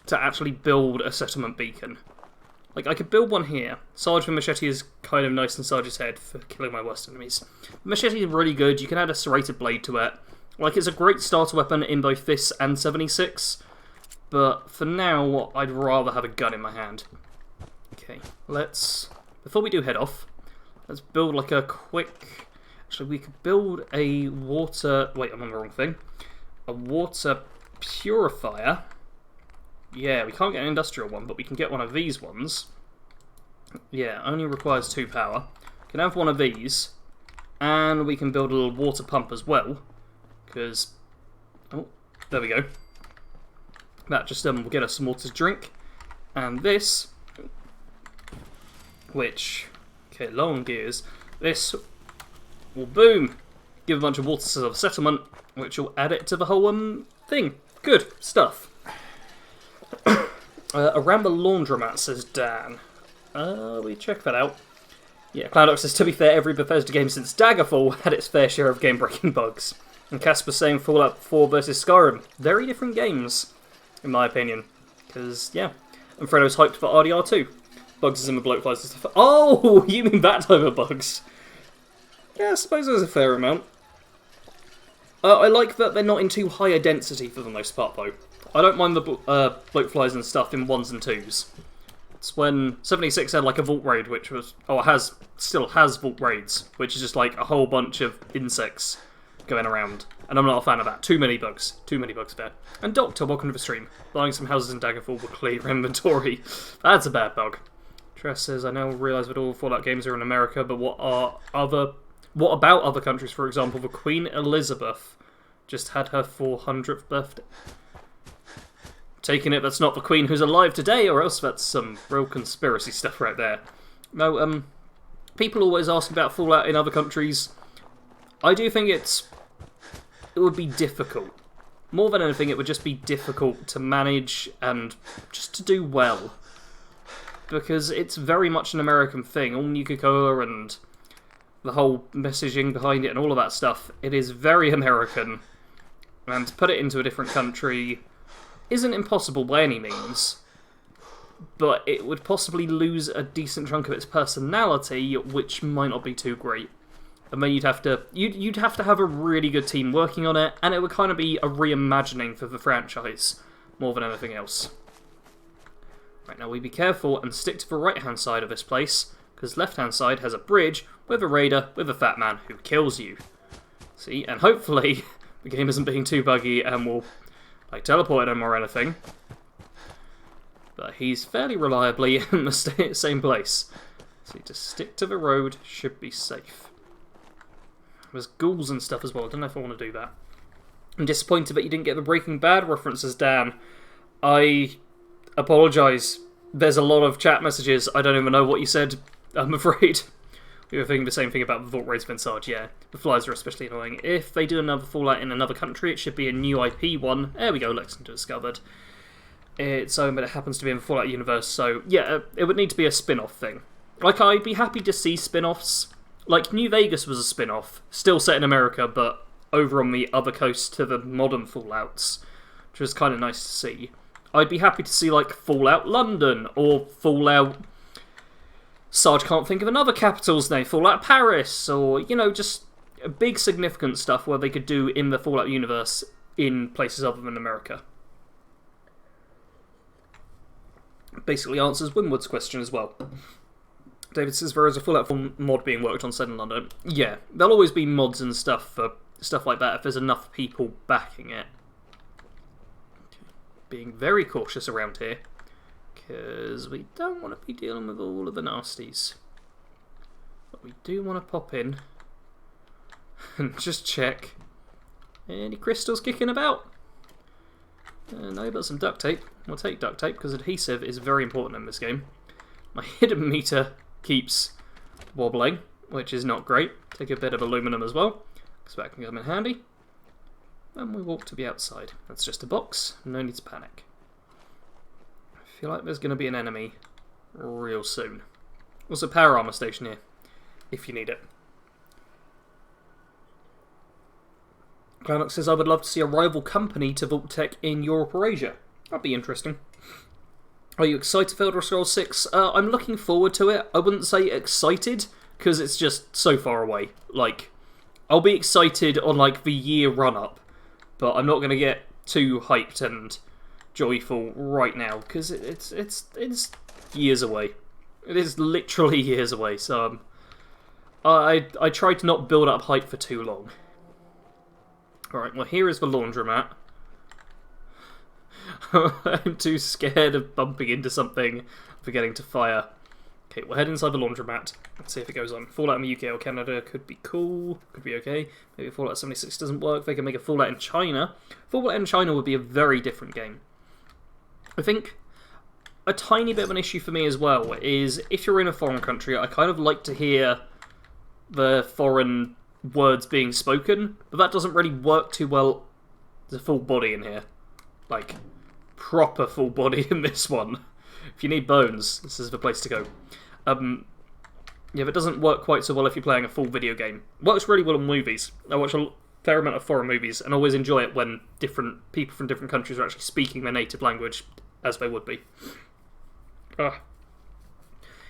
to actually build a settlement beacon. Like, I could build one here. Sarge with Machete is kind of nice in Sarge's head for killing my worst enemies. Machete is really good. You can add a serrated blade to it. Like, it's a great starter weapon in both this and 76. But for now, I'd rather have a gun in my hand. Okay, before we do head off, let's build like a quick... Actually, we could build a water... Wait, I'm on the wrong thing. A water purifier. Yeah, we can't get an industrial one, but we can get one of these ones. Yeah, only requires 2 power. We can have one of these, and we can build a little water pump as well, because... Oh, there we go. That just will get us some water to drink. And this, which... Okay, low on gears. This will, boom, give a bunch of water to the settlement, which will add it to the whole thing. Good stuff. Around the laundromat, says Dan. We check that out. Yeah, Cloudox says, to be fair, every Bethesda game since Daggerfall had its fair share of game-breaking bugs. And Casper saying Fallout 4 versus Skyrim. Very different games, in my opinion. Because, yeah. And Fredo's hyped for RDR 2. Bugs is in the bloatflies and stuff. Oh, you mean that type of bugs? Yeah, I suppose there's a fair amount. I like that they're not in too high a density for the most part, though. I don't mind the bloatflies and stuff in 1s and 2s. It's when 76 had like a vault raid, which was... Oh, still has vault raids, which is just like a whole bunch of insects going around. And I'm not a fan of that. Too many bugs. Too many bugs there. And Doctor, welcome to the stream. Buying some houses in Daggerfall will clear your inventory. That's a bad bug. Tress says, I now realise that all Fallout games are in America, but what about other countries? For example, the Queen Elizabeth just had her 400th birthday. Taking it that's not the Queen who's alive today, or else that's some real conspiracy stuff right there. No, people always ask about Fallout in other countries. I do think it would be difficult. More than anything, it would just be difficult to manage and just to do well. Because it's very much an American thing. All Nuka-Cola and the whole messaging behind it and all of that stuff, it is very American. And to put it into a different country isn't impossible by any means, but it would possibly lose a decent chunk of its personality, which might not be too great. And then you'd have to have a really good team working on it, and it would kind of be a reimagining for the franchise more than anything else. Right, now we be careful and stick to the right-hand side of this place, because left-hand side has a bridge with a raider with a fat man who kills you. See, and hopefully the game isn't being too buggy and will like teleport him or anything. But he's fairly reliably in the same place. So you just stick to the road, should be safe. There's ghouls and stuff as well, I don't know if I want to do that. I'm disappointed that you didn't get the Breaking Bad references, Dan. I apologise There's a lot of chat messages. I don't even know what you said, I'm afraid. We were thinking the same thing about the Vault Raids Vinsage, yeah. The flies are especially annoying. If they do another Fallout in another country, it should be a new IP one. There we go, Lexington discovered. Its own, but it happens to be in the Fallout universe, so yeah, it would need to be a spin-off thing. Like, I'd be happy to see spin-offs. Like, New Vegas was a spin-off, still set in America, but over on the other coast to the modern Fallouts, which was kind of nice to see. I'd be happy to see, like, Fallout London, or Fallout... Sarge can't think of another capital's name, Fallout Paris, or, you know, just big significant stuff where they could do in the Fallout universe in places other than America. Basically answers Winwood's question as well. David says there is a Fallout 4 mod being worked on set in London. Yeah, there'll always be mods and stuff for stuff like that if there's enough people backing it. Being very cautious around here, because we don't want to be dealing with all of the nasties. But we do want to pop in and just check. Any crystals kicking about? No, but some duct tape. We'll take duct tape because adhesive is very important in this game. My hidden meter keeps wobbling, which is not great. Take a bit of aluminum as well, because that can come in handy. And we walk to the outside. That's just a box, no need to panic. I feel like there's going to be an enemy real soon. Also, power armor station here, if you need it. Clownox says, I would love to see a rival company to Vault-Tec in Europe or Asia. That'd be interesting. Are you excited for Elder Scrolls 6? I'm looking forward to it. I wouldn't say excited, because it's just so far away. Like, I'll be excited on, like, the year run-up, but I'm not going to get too hyped and joyful right now, because it's years away. It is literally years away, so I try to not build up hype for too long. Alright, well here is the laundromat. I'm too scared of bumping into something, forgetting to fire. Okay, we'll head inside the laundromat. Let's see if it goes on. Fallout in the UK or Canada could be cool. Could be okay. Maybe Fallout 76 doesn't work. They can make a Fallout in China. Fallout in China would be a very different game. I think a tiny bit of an issue for me as well is if you're in a foreign country, I kind of like to hear the foreign words being spoken, but that doesn't really work too well. There's a full body in here. Like, proper full body in this one. If you need bones, this is the place to go. Yeah, but it doesn't work quite so well if you're playing a full video game. It works really well in movies. I watch a fair amount of foreign movies and always enjoy it when different people from different countries are actually speaking their native language, as they would be.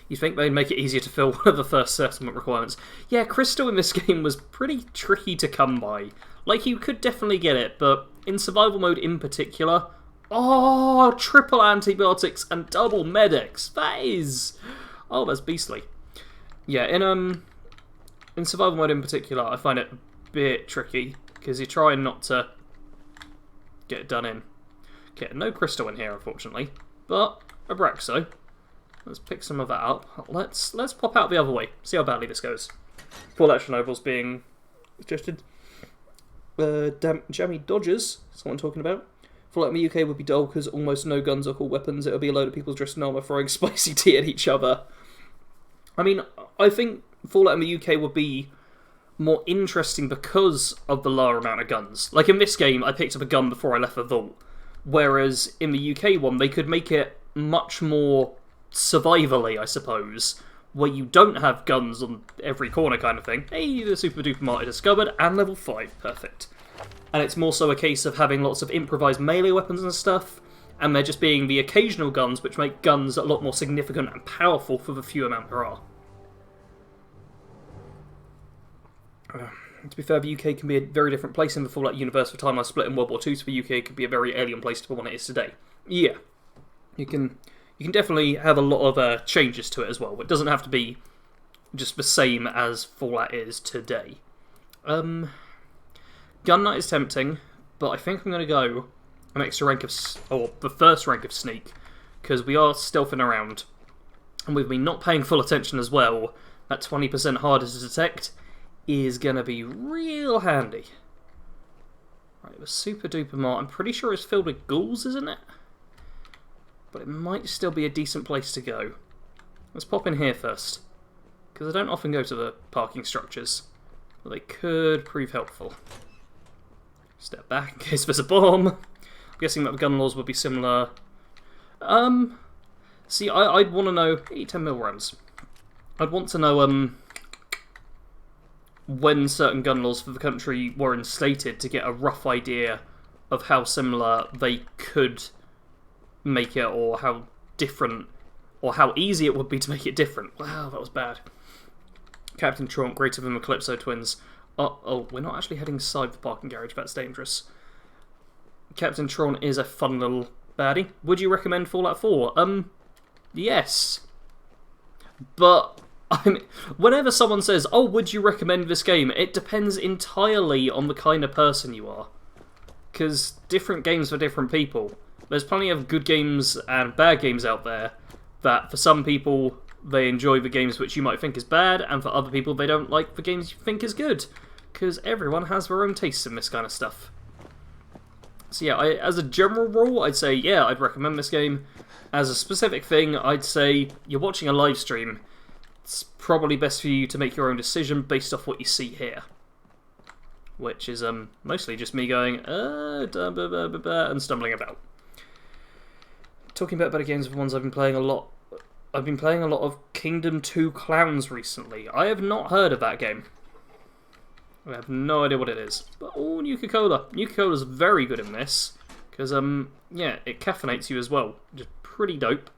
You'd think they'd make it easier to fill one of the first settlement requirements. Yeah, crystal in this game was pretty tricky to come by. Like, you could definitely get it, but in survival mode in particular... Oh, triple antibiotics and double medics. That is... Oh, that's beastly. Yeah, in survival mode in particular, I find it a bit tricky, because you're trying not to get it done in. Okay, no crystal in here, unfortunately, but Abraxo. Let's pick some of that up. Let's pop out the other way, see how badly this goes. Fallout Chernobyl's being suggested. Jammy Dodgers, someone talking about. Fallout in the UK would be dull because almost no guns or cool weapons. It would be a load of people dressed in armour throwing spicy tea at each other. I mean, I think Fallout in the UK would be more interesting because of the lower amount of guns. Like in this game, I picked up a gun before I left the vault. Whereas in the UK one, they could make it much more survivally, I suppose, where you don't have guns on every corner kind of thing. Hey, the Super Duper Martyr discovered, and level 5, perfect. And it's more so a case of having lots of improvised melee weapons and stuff, and there just being the occasional guns, which make guns a lot more significant and powerful for the few amount there are. To be fair, the UK can be a very different place in the Fallout universe. For time I split in World War II, so the UK could be a very alien place to the one it is today. Yeah, you can definitely have a lot of changes to it as well. It doesn't have to be just the same as Fallout is today. Gun Knight is tempting, but I think I'm going to go an extra rank of... or the first rank of Sneak, because we are stealthing around. And with me not paying full attention as well, that 20% harder to detect is going to be real handy. Right, the Super Duper Mart, I'm pretty sure it's filled with ghouls, isn't it? but it might still be a decent place to go. Let's pop in here first, because I don't often go to the parking structures, but they could prove helpful. Step back in case there's a bomb. I'm guessing that the gun laws would be similar. See, I'd want to know... 10 mil rounds. I'd want to know when certain gun laws for the country were instated to get a rough idea of how similar they could make it, or how different, or how easy it would be to make it different. Wow, that was bad. Captain Traunt, greater than the Calypso twins. Oh, we're not actually heading inside the parking garage. That's dangerous. Captain Traunt is a fun little baddie. Would you recommend Fallout 4? Yes. But I mean, whenever someone says, "Oh, would you recommend this game?" it depends entirely on the kind of person you are. Because different games for different people. There's plenty of good games and bad games out there that for some people they enjoy the games which you might think is bad, and for other people they don't like the games you think is good. Because everyone has their own tastes in this kind of stuff. So yeah, as a general rule, I'd say, yeah, I'd recommend this game. As a specific thing, I'd say you're watching a live stream. It's probably best for you to make your own decision based off what you see here. Which is mostly just me going, and stumbling about. Talking about better games of the ones I've been playing a lot. I've been playing a lot of Kingdom 2 Clowns recently. I have not heard of that game. I have no idea what it is. But, oh, Nuka-Cola. Nuka-Cola's very good in this. Because, yeah, it caffeinates you as well. Which is pretty dope.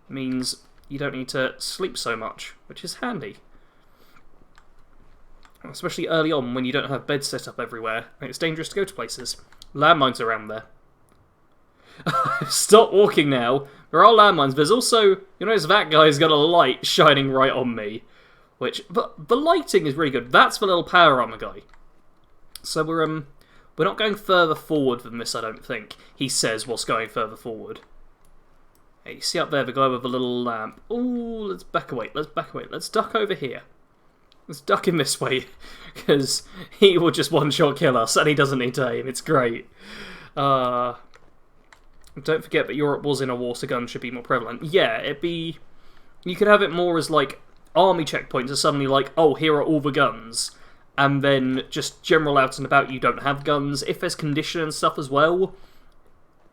Means you don't need to sleep so much, which is handy. Especially early on when you don't have beds set up everywhere. And it's dangerous to go to places. Landmines around there. Stop walking now. There are landmines. There's also, you notice that guy's got a light shining right on me. But the lighting is really good. That's the little power armor guy. So we're not going further forward than this, I don't think. He says what's going further forward. Hey, you see up there the guy with the little lamp? Ooh, let's back away. Let's back away. Let's duck over here. Let's duck him this way, because he will just one-shot kill us, and he doesn't need to aim. It's great. Don't forget that Europe was in a war, so guns should be more prevalent. Yeah, you could have it more as, like, army checkpoints are suddenly like, oh, here are all the guns, and then just general out and about you don't have guns. If there's condition and stuff as well,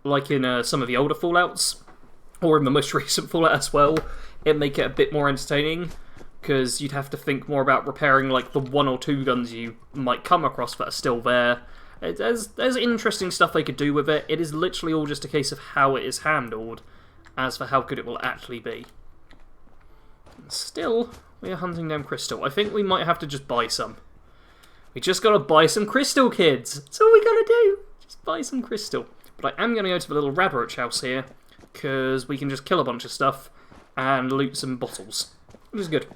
like in some of the older Fallouts, or in the most recent Fallout as well, it'd make it a bit more entertaining, because you'd have to think more about repairing like the 1 or 2 guns you might come across that are still there. There's interesting stuff they could do with it. It is literally all just a case of how it is handled, as for how good it will actually be. Still, we are hunting down crystal. I think we might have to just buy some. We just gotta buy some crystal, kids! That's all we gotta do! Just buy some crystal. But I am gonna go to the little Rabbit house here, because we can just kill a bunch of stuff and loot some bottles, which is good.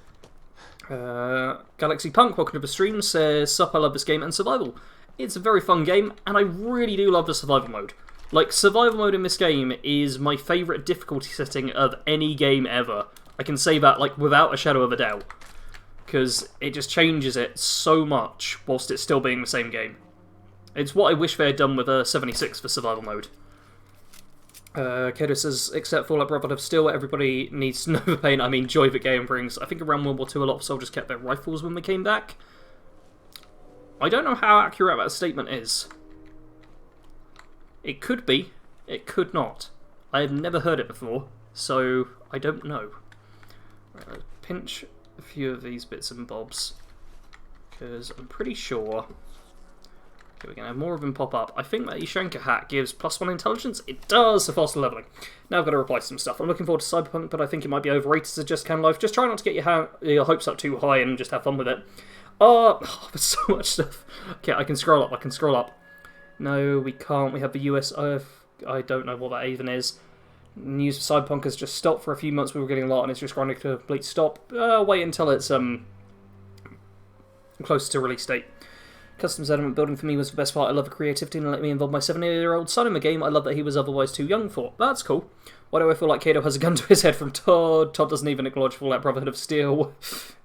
Galaxy Punk, welcome to the stream, says, "Sup, I love this game and survival. It's a very fun game, and I really do love the survival mode. Like, survival mode in this game is my favourite difficulty setting of any game ever. I can say that, like, without a shadow of a doubt. Because it just changes it so much, whilst it's still being the same game. It's what I wish they had done with 76 for survival mode. Kato says, except Fallout Brotherhood of Steel, everybody needs to know the pain, I mean joy that game brings. I think around World War II a lot of soldiers kept their rifles when they came back. I don't know how accurate that statement is. It could be, it could not. I have never heard it before, so I don't know. Right, let's pinch a few of these bits and bobs, because I'm pretty sure... Okay, we're going to have more of them pop up. I think that Ushanka hat gives +1 intelligence. It does for faster leveling. Now I've got to reply to some stuff. I'm looking forward to Cyberpunk, but I think it might be overrated as a just can life. Just try not to get your hopes up too high and just have fun with it. There's so much stuff. Okay, I can scroll up. No, we can't. We have the US... I don't know what that even is. News for Cyberpunk has just stopped for a few months. We were getting a lot, and it's just grinding to a complete stop. Wait until it's closer to release date. Customs element building for me was the best part. I love the creativity and let me involve my 7-year-old son in the game. I love that he was otherwise too young for. That's cool. Why do I feel like Kato has a gun to his head from Todd? Todd doesn't even acknowledge Fallout Brotherhood of Steel.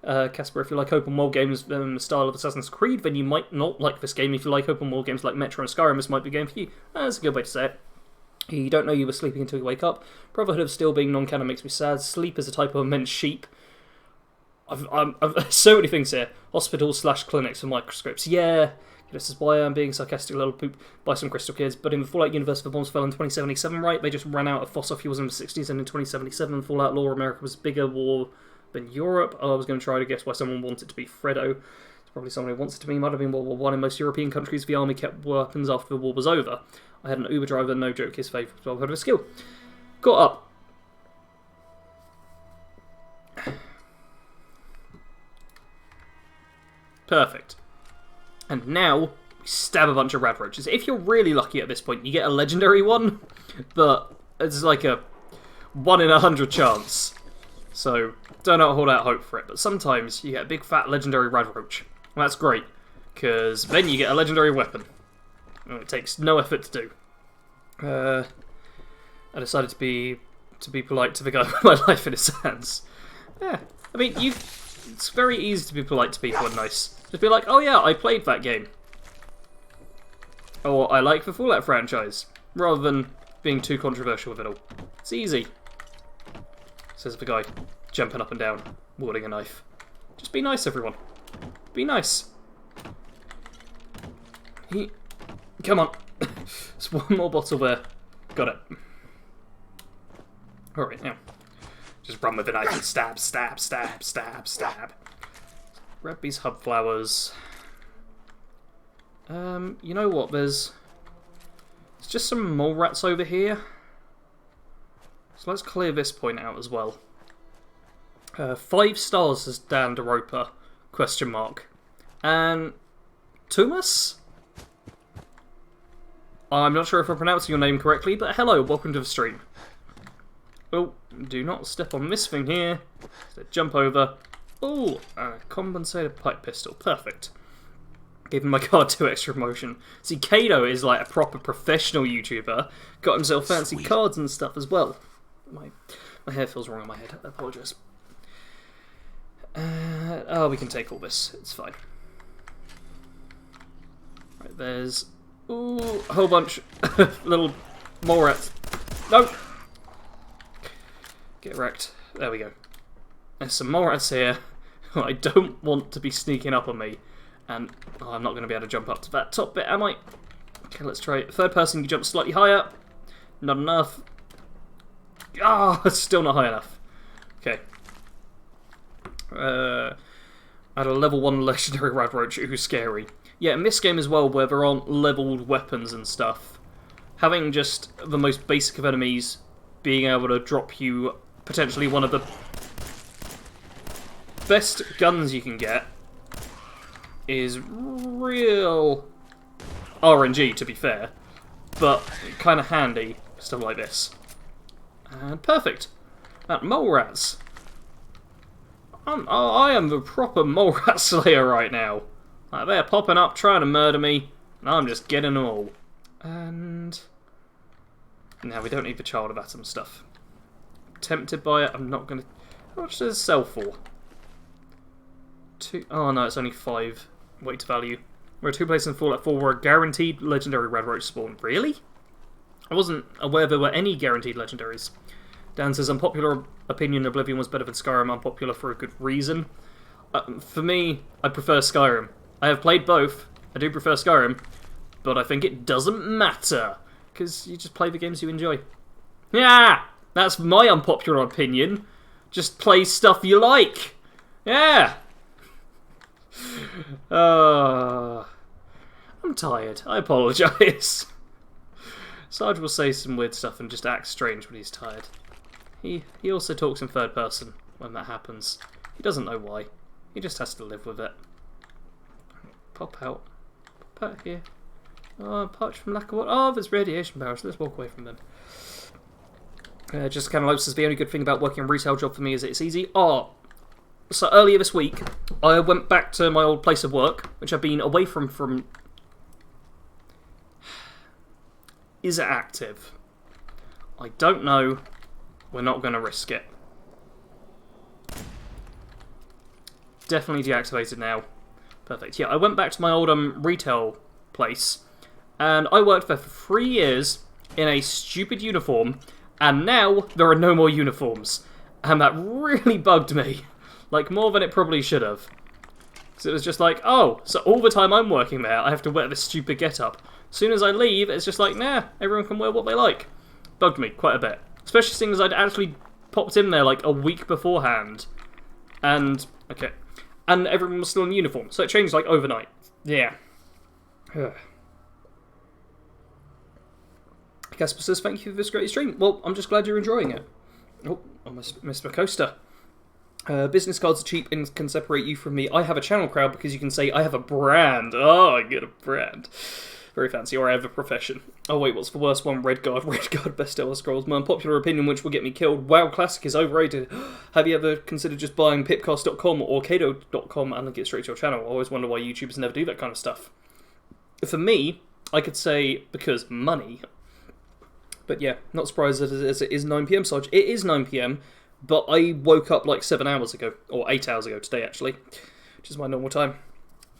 Casper, if you like open world games style of Assassin's Creed, then you might not like this game. If you like open world games like Metro and Skyrim, this might be a game for you. That's a good way to say it. You don't know you were sleeping until you wake up. Brotherhood of Steel being non-canon makes me sad. Sleep is a type of immense sheep. I've so many things here. Hospitals/clinics for microscopes. Yeah, this is why I'm being sarcastic, little poop, by some crystal kids. But in the Fallout universe, the bombs fell in 2077, right? They just ran out of fossil fuels in the 60s, and in 2077, Fallout lore, America was a bigger war than Europe. Oh, I was going to try to guess why someone wanted it to be Fredo. It's probably someone who wants it to be. Might have been World War One. In most European countries, the army kept weapons after the war was over. I had an Uber driver, no joke, his favourite 12 of skill. Got up. Perfect. And now, we stab a bunch of rad roaches. If you're really lucky at this point, you get a legendary one, but it's like a 1 in 100 chance. So, don't hold out hope for it. But sometimes you get a big fat legendary rad roach. And that's great, because then you get a legendary weapon. And it takes no effort to do. I decided to be polite to the guy with my life in his hands. Yeah, I mean, it's very easy to be polite to people and nice. Just be like, oh yeah, I played that game. Or I like the Fallout franchise. Rather than being too controversial with it all. It's easy. Says the guy, jumping up and down, wielding a knife. Just be nice, everyone. Be nice. Come on. There's one more bottle there. Got it. Alright, now. Just run with the knife and stab, stab, stab, stab, stab. Grab these hub flowers. You know what? There's just some mole rats over here. So let's clear this point out as well. 5 stars, says Dan DeRoper, question mark. And Tumas? I'm not sure if I'm pronouncing your name correctly, but hello, welcome to the stream. Oh, do not step on this thing here. So jump over. Oh, a compensated pipe pistol. Perfect. Giving my card 2 extra motion. See, Kato is like a proper professional YouTuber. Got himself fancy cards and stuff as well. My hair feels wrong on my head. I apologise. Oh, we can take all this. It's fine. Right, there's a whole bunch of little mole rats. No! Get wrecked. There we go. There's some mole rats here. I don't want to be sneaking up on me. And I'm not going to be able to jump up to that top bit, am I? Okay, let's try it. Third person, you jump slightly higher. Not enough. Ah, it's still not high enough. Okay. I had a level 1 legendary rad roach who's scary. Yeah, in this game as well, where there aren't leveled weapons and stuff, having just the most basic of enemies being able to drop you potentially one of the best guns you can get is real RNG, to be fair, but kind of handy, stuff like this. And perfect. That mole rats. I am the proper mole rat slayer right now. Like, they're popping up trying to murder me, and I'm just getting them all. And now we don't need the Child of Atom stuff. Tempted by it, I'm not going to... How much does it sell for? 2... Oh no, it's only 5 weight value. There are 2 places in Fallout 4 where a guaranteed legendary red roach spawn. Really? I wasn't aware there were any guaranteed legendaries. Dan says, unpopular opinion, Oblivion was better than Skyrim. Unpopular for a good reason. For me, I prefer Skyrim. I have played both. I do prefer Skyrim. But I think it doesn't matter. Because you just play the games you enjoy. Yeah! That's my unpopular opinion. Just play stuff you like. Yeah! I'm tired. I apologise. Sarge will say some weird stuff and just act strange when he's tired. He also talks in third person when that happens. He doesn't know why. He just has to live with it. Pop out. Pop out here. Oh, parched from lack of what? Oh, there's radiation barrels. Let's walk away from them. Just Cantaloupe says the only good thing about working a retail job for me is that it's easy. Oh, so earlier this week, I went back to my old place of work, which I've been away from... Is it active? I don't know. We're not going to risk it. Definitely deactivated now. Perfect. Yeah, I went back to my old retail place, and I worked there for 3 years, in a stupid uniform, and now there are no more uniforms. And that really bugged me. Like, more than it probably should have. So it was just like, oh, so all the time I'm working there, I have to wear this stupid get-up. As soon as I leave, it's just like, nah, everyone can wear what they like. Bugged me quite a bit. Especially seeing as I'd actually popped in there like a week beforehand. And, okay. And everyone was still in uniform, so it changed like overnight. Yeah. Casper says, thank you for this great stream. Well, I'm just glad you're enjoying it. Oh, I missed my coaster. Business cards are cheap and can separate you from me. I have a channel crowd because you can say I have a brand. Oh, I get a brand. Very fancy. Or I have a profession. Oh wait, what's the worst one? Redguard. Redguard, best Elder Scrolls. My unpopular opinion, which will get me killed. WoW Classic is overrated. Have you ever considered just buying pipcast.com or Kado.com and link it straight to your channel? I always wonder why YouTubers never do that kind of stuff. For me, I could say because money. But yeah, not surprised as it is 9 PM, Sarge. It is 9 PM, but I woke up like 7 hours ago. Or 8 hours ago today, actually. Which is my normal time.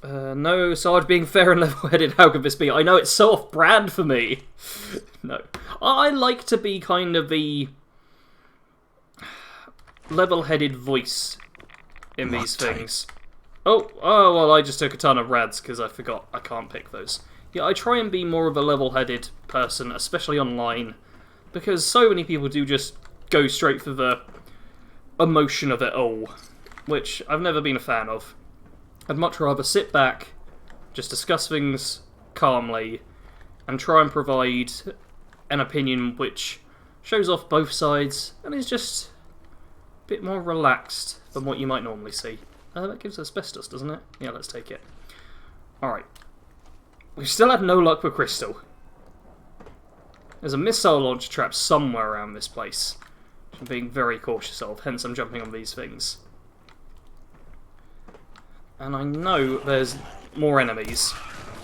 No, Sarge, being fair and level-headed, how could this be? I know it's so off-brand for me. No. I like to be kind of the level-headed voice in these things. Oh, well, I just took a ton of rads because I forgot I can't pick those. Yeah, I try and be more of a level-headed person, especially online, because so many people do just go straight for the emotion of it all, which I've never been a fan of. I'd much rather sit back, just discuss things calmly, and try and provide an opinion which shows off both sides and is just a bit more relaxed than what you might normally see. That gives asbestos, doesn't it? Yeah, let's take it. Alright. We've still had no luck with Crystal. There's a missile launch trap somewhere around this place, which I'm being very cautious of, hence I'm jumping on these things. And I know there's more enemies.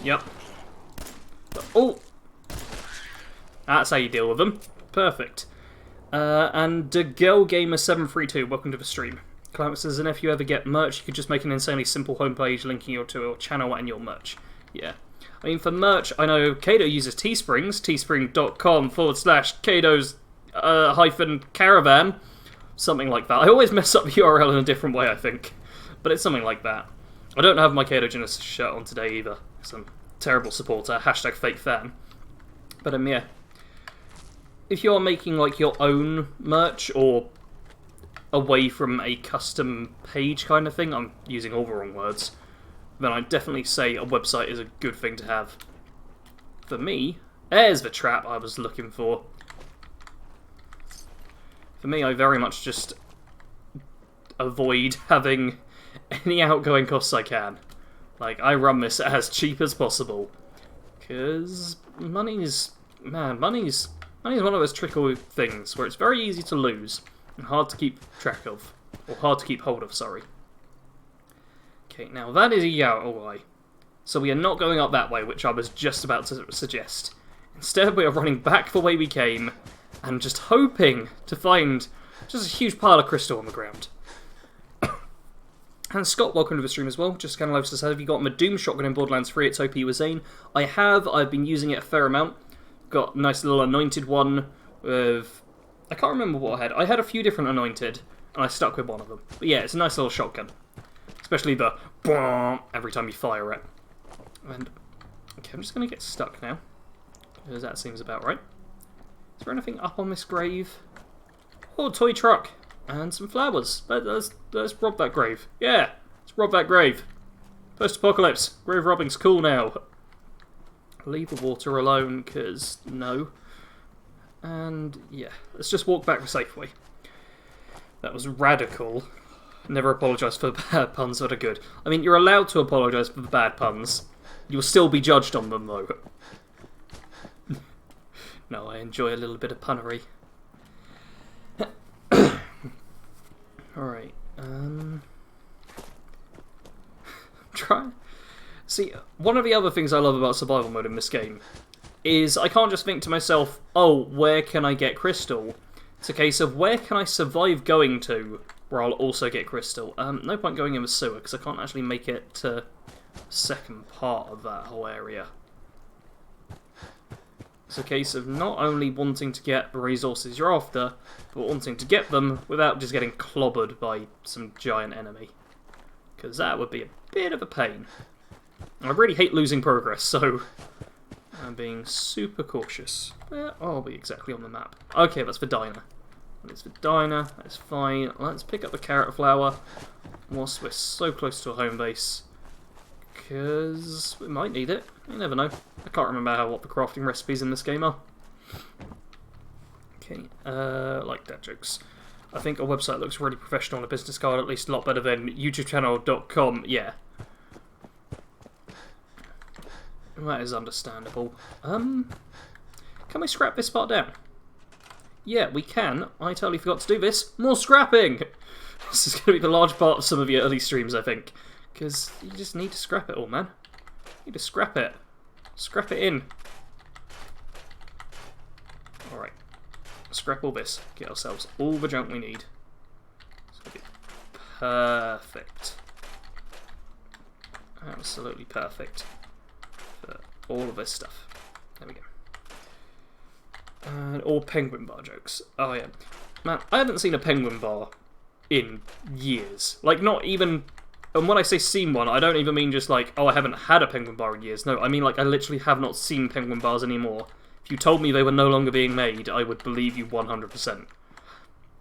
Yep. Oh! That's how you deal with them. Perfect. And GirlGamer732, welcome to the stream. Climate says, and if you ever get merch, you could just make an insanely simple homepage linking you to your channel and your merch. Yeah. I mean, for merch, I know Kado uses Teesprings, teespring.com/Kado's hyphen caravan. Something like that. I always mess up the URL in a different way, I think. But it's something like that. I don't have my Kado Genesis shirt on today either, because I'm a terrible supporter, hashtag fake fan. But yeah. If you're making like your own merch, or away from a custom page kind of thing, I'm using all the wrong words, then I'd definitely say a website is a good thing to have. For me, there's the trap I was looking for. For me, I very much just avoid having any outgoing costs I can. Like, I run this as cheap as possible. Because money's one of those tricky things where it's very easy to lose and hard to keep track of. Or hard to keep hold of, sorry. Okay, now that is a Yaoi. So we are not going up that way, which I was just about to suggest. Instead, we are running back the way we came and just hoping to find just a huge pile of crystal on the ground. And Scott, welcome to the stream as well. Just kind of says, have you got my Doom shotgun in Borderlands 3? It's OP with Zane. I have. I've been using it a fair amount. Got a nice little anointed one with... I can't remember what I had. I had a few different anointed, and I stuck with one of them. But yeah, it's a nice little shotgun. Especially the boom every time you fire it. And okay, I'm just going to get stuck now, because that seems about right. Is there anything up on this grave? Oh, toy truck. And some flowers. Let's rob that grave. Yeah, let's rob that grave. Post-apocalypse. Grave robbing's cool now. Leave the water alone, because no. And yeah, let's just walk back the safe way. That was radical. Never apologise for bad puns that are good. I mean, you're allowed to apologise for the bad puns. You'll still be judged on them, though. No, I enjoy a little bit of punnery. Alright, See, one of the other things I love about survival mode in this game is I can't just think to myself, oh, where can I get crystal? It's a case of where can I survive going to where I'll also get crystal. No point going in the sewer because I can't actually make it to the second part of that whole area. It's a case of not only wanting to get the resources you're after, but wanting to get them without just getting clobbered by some giant enemy. Because that would be a bit of a pain. I really hate losing progress, so I'm being super cautious. Where are we exactly on the map? Okay, that's Vidina. It's Vidina, that's fine. Let's pick up the carrot flower whilst we're so close to a home base. Because we might need it. You never know. I can't remember what the crafting recipes in this game are. Okay, like dad jokes. I think our website looks really professional on a business card, at least a lot better than youtubechannel.com. Yeah. That is understandable. Can we scrap this part down? Yeah, we can. I totally forgot to do this. More scrapping! This is going to be the large part of some of your early streams, I think. Because you just need to scrap it all, man. You need to scrap it. Scrap it in. Alright. Scrap all this. Get ourselves all the junk we need. It's going to be perfect. Absolutely perfect. For all of this stuff. There we go. And all penguin bar jokes. Oh yeah. Man, I haven't seen a penguin bar in years. Like, not even... And when I say seen one, I don't even mean just like, oh, I haven't had a penguin bar in years. No, I mean like I literally have not seen penguin bars anymore. If you told me they were no longer being made, I would believe you 100%.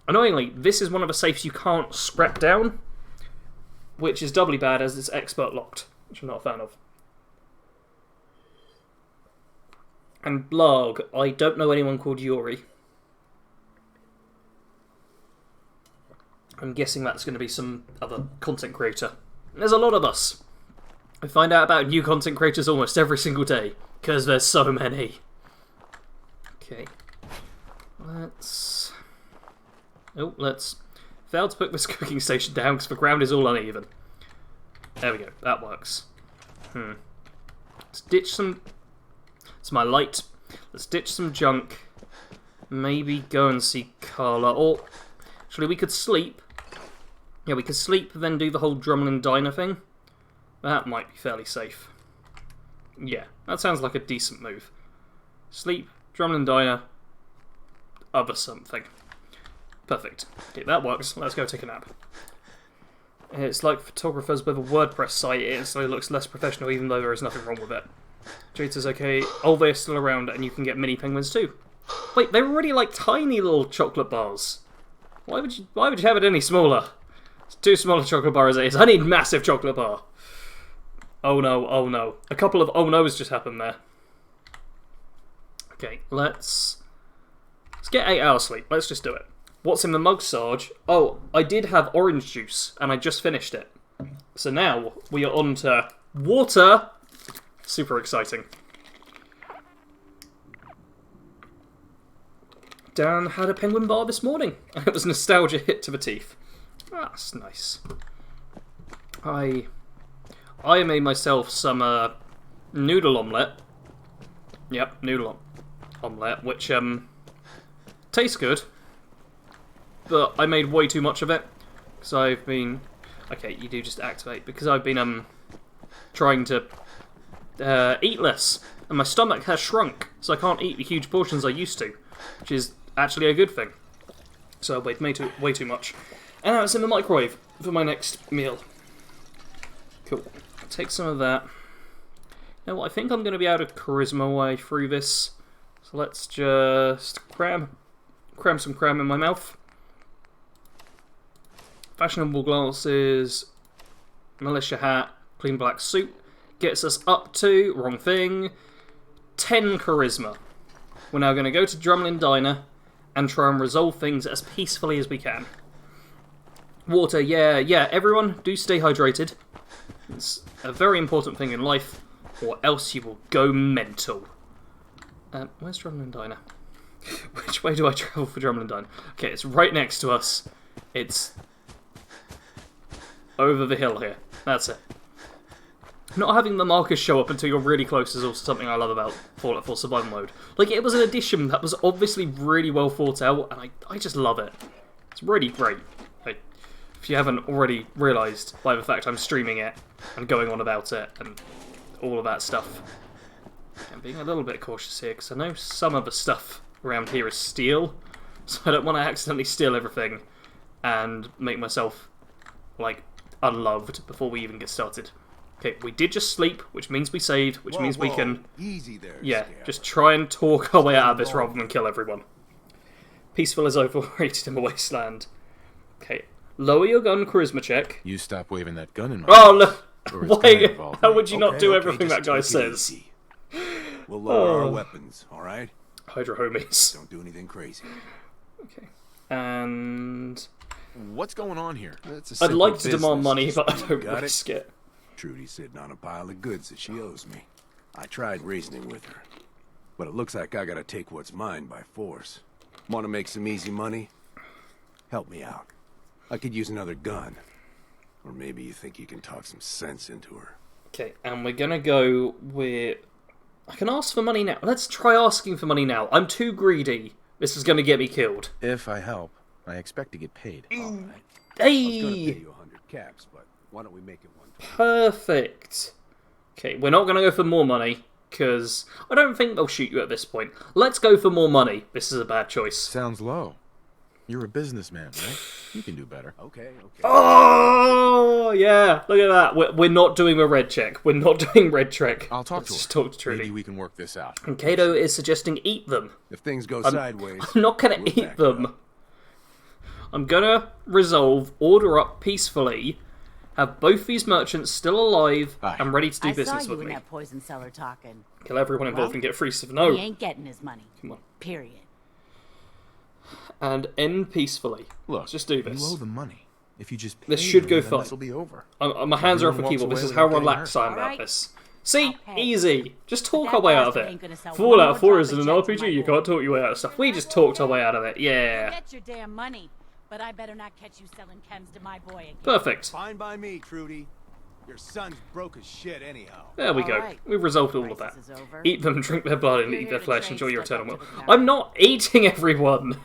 Annoyingly, this is one of the safes you can't scrap down, which is doubly bad as it's expert locked, which I'm not a fan of. And Blarg, I don't know anyone called Yuri. I'm guessing that's going to be some other content creator. There's a lot of us. I find out about new content creators almost every single day, because there's so many. Okay. Let's fail to put this cooking station down because the ground is all uneven. There we go. That works. Let's ditch some... It's my light. Let's ditch some junk. Maybe go and see Carla. Or, actually, we could sleep. Yeah, we could sleep, then do the whole Drumlin Diner thing. That might be fairly safe. Yeah, that sounds like a decent move. Sleep, Drumlin Diner, other something. Perfect. Okay, that works. Let's go take a nap. It's like photographers with a WordPress site. It instantly looks less professional, even though there is nothing wrong with it. Jade says, okay, oh, they're still around, and you can get mini penguins too. Wait, they're already like tiny little chocolate bars. Why would you have it any smaller? It's too small a chocolate bar as it is. I need massive chocolate bar. Oh no, oh no. A couple of oh no's just happened there. Okay, let's get 8 hours sleep. Let's just do it. What's in the mug, Sarge? Oh, I did have orange juice, and I just finished it. So now we are on to water. Super exciting. Dan had a penguin bar this morning. It was nostalgia hit to the teeth. That's nice. I made myself some noodle omelette. Yep, noodle omelette, which tastes good, but I made way too much of it because I've been... Okay, you do just activate because I've been trying to eat less, and my stomach has shrunk, so I can't eat the huge portions I used to, which is actually a good thing. So I weighed way too much. And now it's in the microwave for my next meal. Cool. Take some of that. You know what, I think I'm going to be able to charisma way through this. So let's just cram some cram in my mouth. Fashionable glasses, militia hat, clean black suit. Gets us up to, wrong thing, 10 charisma. We're now going to go to Drumlin Diner and try and resolve things as peacefully as we can. Water, yeah, everyone, do stay hydrated. It's a very important thing in life, or else you will go mental. Where's Drumlin Diner? Which way do I travel for Drumlin Diner? Okay, it's right next to us. It's over the hill here. That's it. Not having the markers show up until you're really close is also something I love about Fallout 4 Survival Mode. Like, it was an addition that was obviously really well thought out, and I just love it. It's really great. Like, if you haven't already realised by the fact I'm streaming it and going on about it and all of that stuff. I'm being a little bit cautious here, because I know some of the stuff around here is steel, so I don't want to accidentally steal everything and make myself, like, unloved before we even get started. Okay, we did just sleep, which means we saved, which means we can... Easy there, yeah, Scarab. just try and talk our way out of this rather than kill everyone. Peaceful is overrated in the wasteland. Okay, lower your gun charisma check. You stop waving that gun in my Oh, look! or it's gonna Why? involve How me. would you not do Okay, everything that just guy take it says? easy. We'll lower Oh. our weapons, all right? Hydra homies. Don't do anything crazy. Okay. And... What's going on here? It's a I'd simple like to demand business. money, but I don't Got it? risk it. Trudy's sitting on a pile of goods that she owes me. I tried reasoning with her, but it looks like I gotta take what's mine by force. Want to make some easy money? Help me out. I could use another gun. Or maybe you think you can talk some sense into her. Okay, and we're gonna go with... I can ask for money now. Let's try asking for money now. I'm too greedy. This is gonna get me killed. If I help, I expect to get paid. All right. I was gonna pay Hey! you 100 caps, but why don't we make it 120? Perfect. Okay, we're not gonna go for more money, because I don't think they'll shoot you at this point. Let's go for more money. This is a bad choice. Sounds low. You're a businessman, right? You can do better. Okay. Oh, yeah. Look at that. We're not doing a red check. We're not doing red check. I'll talk Let's to her. just talk to Maybe Trudy. we can work this out. And Kato is suggesting eat them. If things go sideways, I'm not gonna we'll eat back them. up. I'm gonna resolve, order up peacefully, have both these merchants still alive Aye. and ready to do I saw business you with in me. that poison cellar talking. Kill everyone involved Well, and get free stuff. He No. ain't getting his money. Come on. Period. And end peacefully. Look, Let's just do you this. owe the money. If you just pay This should them, go then fine. This will be over. My hands are off the Everyone keyboard. walks This is away how without getting relaxed I am about Alright. this. See? I'll pay. Easy. Just talk But our that way out of bastard it. ain't gonna sell one Fallout more 4 chocolate isn't an chip to RPG. my You boy. can't talk your way out of stuff. We just talked our way out of it. Yeah. Get your damn money, but I better not catch you selling chems to my boy again. Perfect. Fine by me, Trudy. Your son's broke as shit anyhow. There we All go. right. We've resolved all of that. Crisis is over. Eat them, drink their blood, and You're eat here their to flesh. trade, Enjoy your step eternal up will. to the I'm not eating everyone.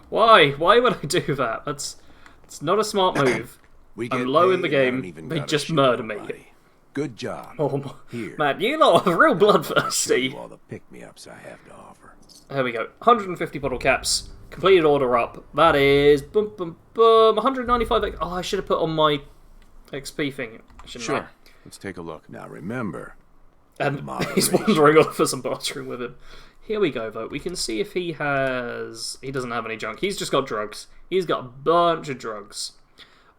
Why? Why would I do that? It's not a smart move. We I'm get low in paid the and I don't game. even They gotta just shoot murder me. nobody. Good job. Oh, Here. man, you lot are real I'll show bloodthirsty. you all the pick-me-ups I have to offer. There we go. 150 bottle caps. Completed order up. That is... Boom, boom, boom. 195... Oh, I should have put on my XP thing. Shouldn't I? Sure. Let's take a look. Now remember, And he's Moderation. wandering off as I'm bartering with him. Here we go, though. We can see if he has... He doesn't have any junk. He's just got drugs. He's got a bunch of drugs.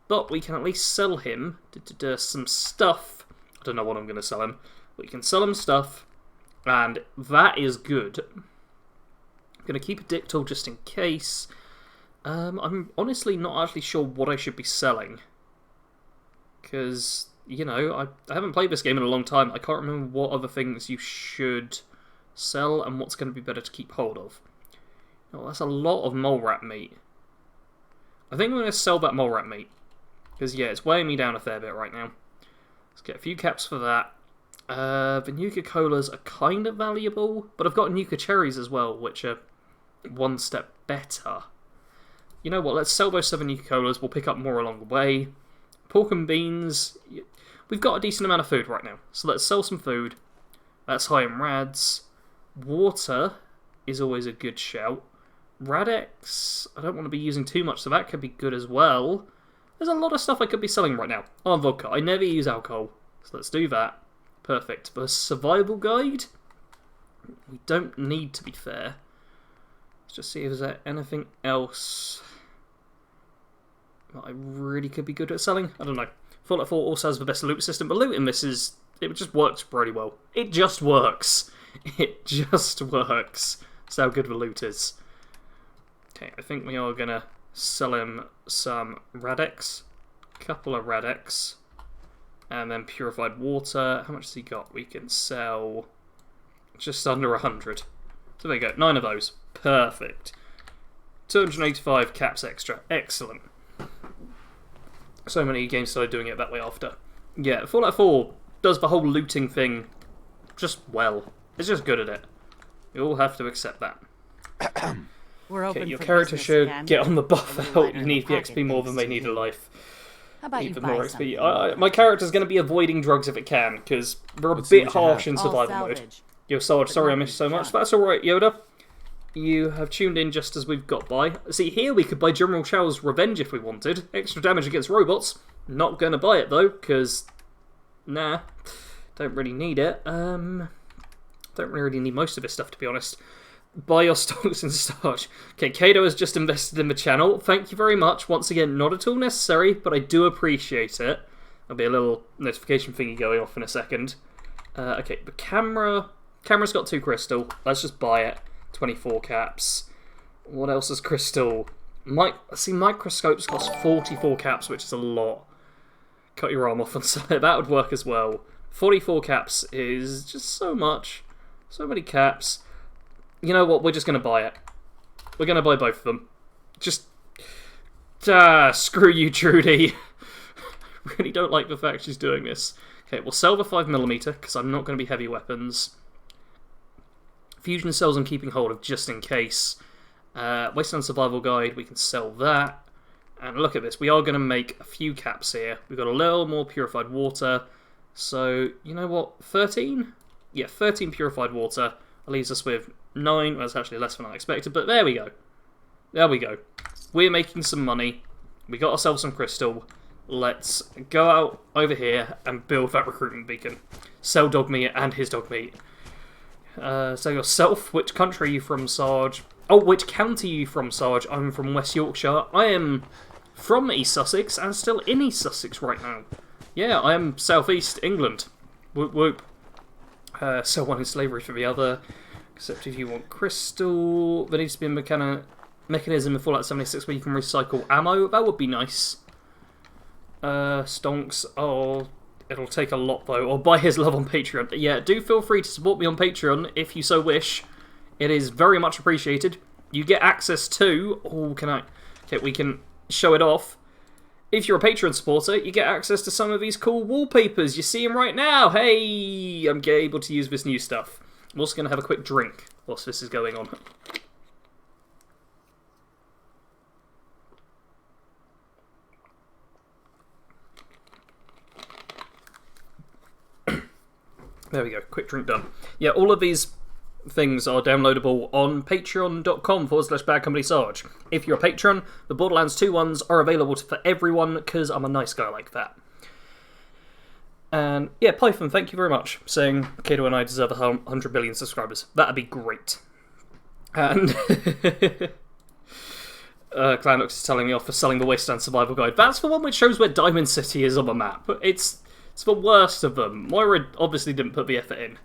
But we can at least sell him some stuff. I don't know what I'm going to sell him. We can sell him stuff. And that is good. I'm going to keep a dick tool just in case. I'm honestly not actually sure what I should be selling. Because, you know, I haven't played this game in a long time. I can't remember what other things you should sell and what's going to be better to keep hold of. Oh, that's a lot of mole rat meat. I think I'm going to sell that mole rat meat. Because, yeah, it's weighing me down a fair bit right now. Let's get a few caps for that. The Nuka Colas are kind of valuable, but I've got Nuka Cherries as well, which are one step better. You know what, let's sell those 7 Nuka Colas, we'll pick up more along the way. Pork and beans, we've got a decent amount of food right now, so let's sell some food. That's high in rads. Water is always a good shout. Radex, I don't want to be using too much, so that could be good as well. There's a lot of stuff I could be selling right now. Oh, vodka, I never use alcohol, so let's do that. Perfect. The survival guide? We don't need, to be fair. Let's just see if there's anything else that I really could be good at selling. I don't know. Fallout 4 also has the best loot system, but loot in this is... It just works pretty well. It just works. It just works. That's how good the loot is. Okay, I think we are going to sell him some Radex. Couple of Radex. And then purified water. How much has he got? We can sell just under 100. So there you go. 9 of those. Perfect. 285 caps extra. Excellent. So many games started doing it that way after. Yeah, Fallout 4 does the whole looting thing just well. It's just good at it. You all have to accept that. We're open Okay, your for character business should again. get on the buff A little out. lighter You in need the pocket, XP more than they thanks need to a you. life. How about you Even buy more something? XP. My character's going to be avoiding drugs if it can, because they're a Let's see bit what you harsh have. in All survival mode. salvage. Yo, Sarge, sorry I missed so much. That's alright, Yoda. You have tuned in just as we've got by. See, here we could buy General Chao's Revenge if we wanted. Extra damage against robots. Not gonna buy it, though, because... Nah. Don't really need it. Don't really need most of this stuff, to be honest. Buy your stocks and Sarge. Okay, Kato has just invested in the channel. Thank you very much. Once again, not at all necessary, but I do appreciate it. There'll be a little notification thingy going off in a second. Okay, the camera's got 2 crystal. Let's just buy it. 24 caps. What else is crystal? Microscopes cost 44 caps, which is a lot. Cut your arm off and sell it. That would work as well. 44 caps is just so much. So many caps. You know what? We're just going to buy it. We're going to buy both of them. Just... screw you, Trudy. I really don't like the fact she's doing this. Okay, we'll sell the 5mm, because I'm not going to be heavy weapons. Fusion cells I'm keeping hold of just in case. Wasteland Survival Guide, we can sell that. And look at this, we are going to make a few caps here. We've got a little more purified water. So, you know what, 13? Yeah, 13 purified water. That leaves us with 9. Well, that's actually less than I expected, but there we go. There we go. We're making some money. We got ourselves some crystal. Let's go out over here and build that recruitment beacon. Sell dog meat and his dog meat. So yourself, which country are you from, Sarge? Oh, which county are you from, Sarge? I'm from West Yorkshire. I am from East Sussex and still in East Sussex right now. Yeah, I am South East England. Whoop whoop. Sell one in slavery for the other. Except if you want crystal, there needs to be a mechanism in Fallout 76 where you can recycle ammo. That would be nice. Stonks. Oh, it'll take a lot though. Or buy his love on Patreon. Yeah, do feel free to support me on Patreon if you so wish. It is very much appreciated. You get access to... Oh, can I... Okay, we can show it off. If you're a Patreon supporter, you get access to some of these cool wallpapers. You see them right now. Hey, I'm able to use this new stuff. I'm also going to have a quick drink whilst this is going on. There we go. Quick drink done. Yeah, all of these things are downloadable on patreon.com/badcompanysarge. If you're a patron, the Borderlands 2 ones are available for everyone because I'm a nice guy like that. And yeah, Python, thank you very much, saying Kato and I deserve 100 billion subscribers. That'd be great. And Clandox is telling me off for selling the Wasteland Survival Guide. That's the one which shows where Diamond City is on the map. It's the worst of them. Moira obviously didn't put the effort in.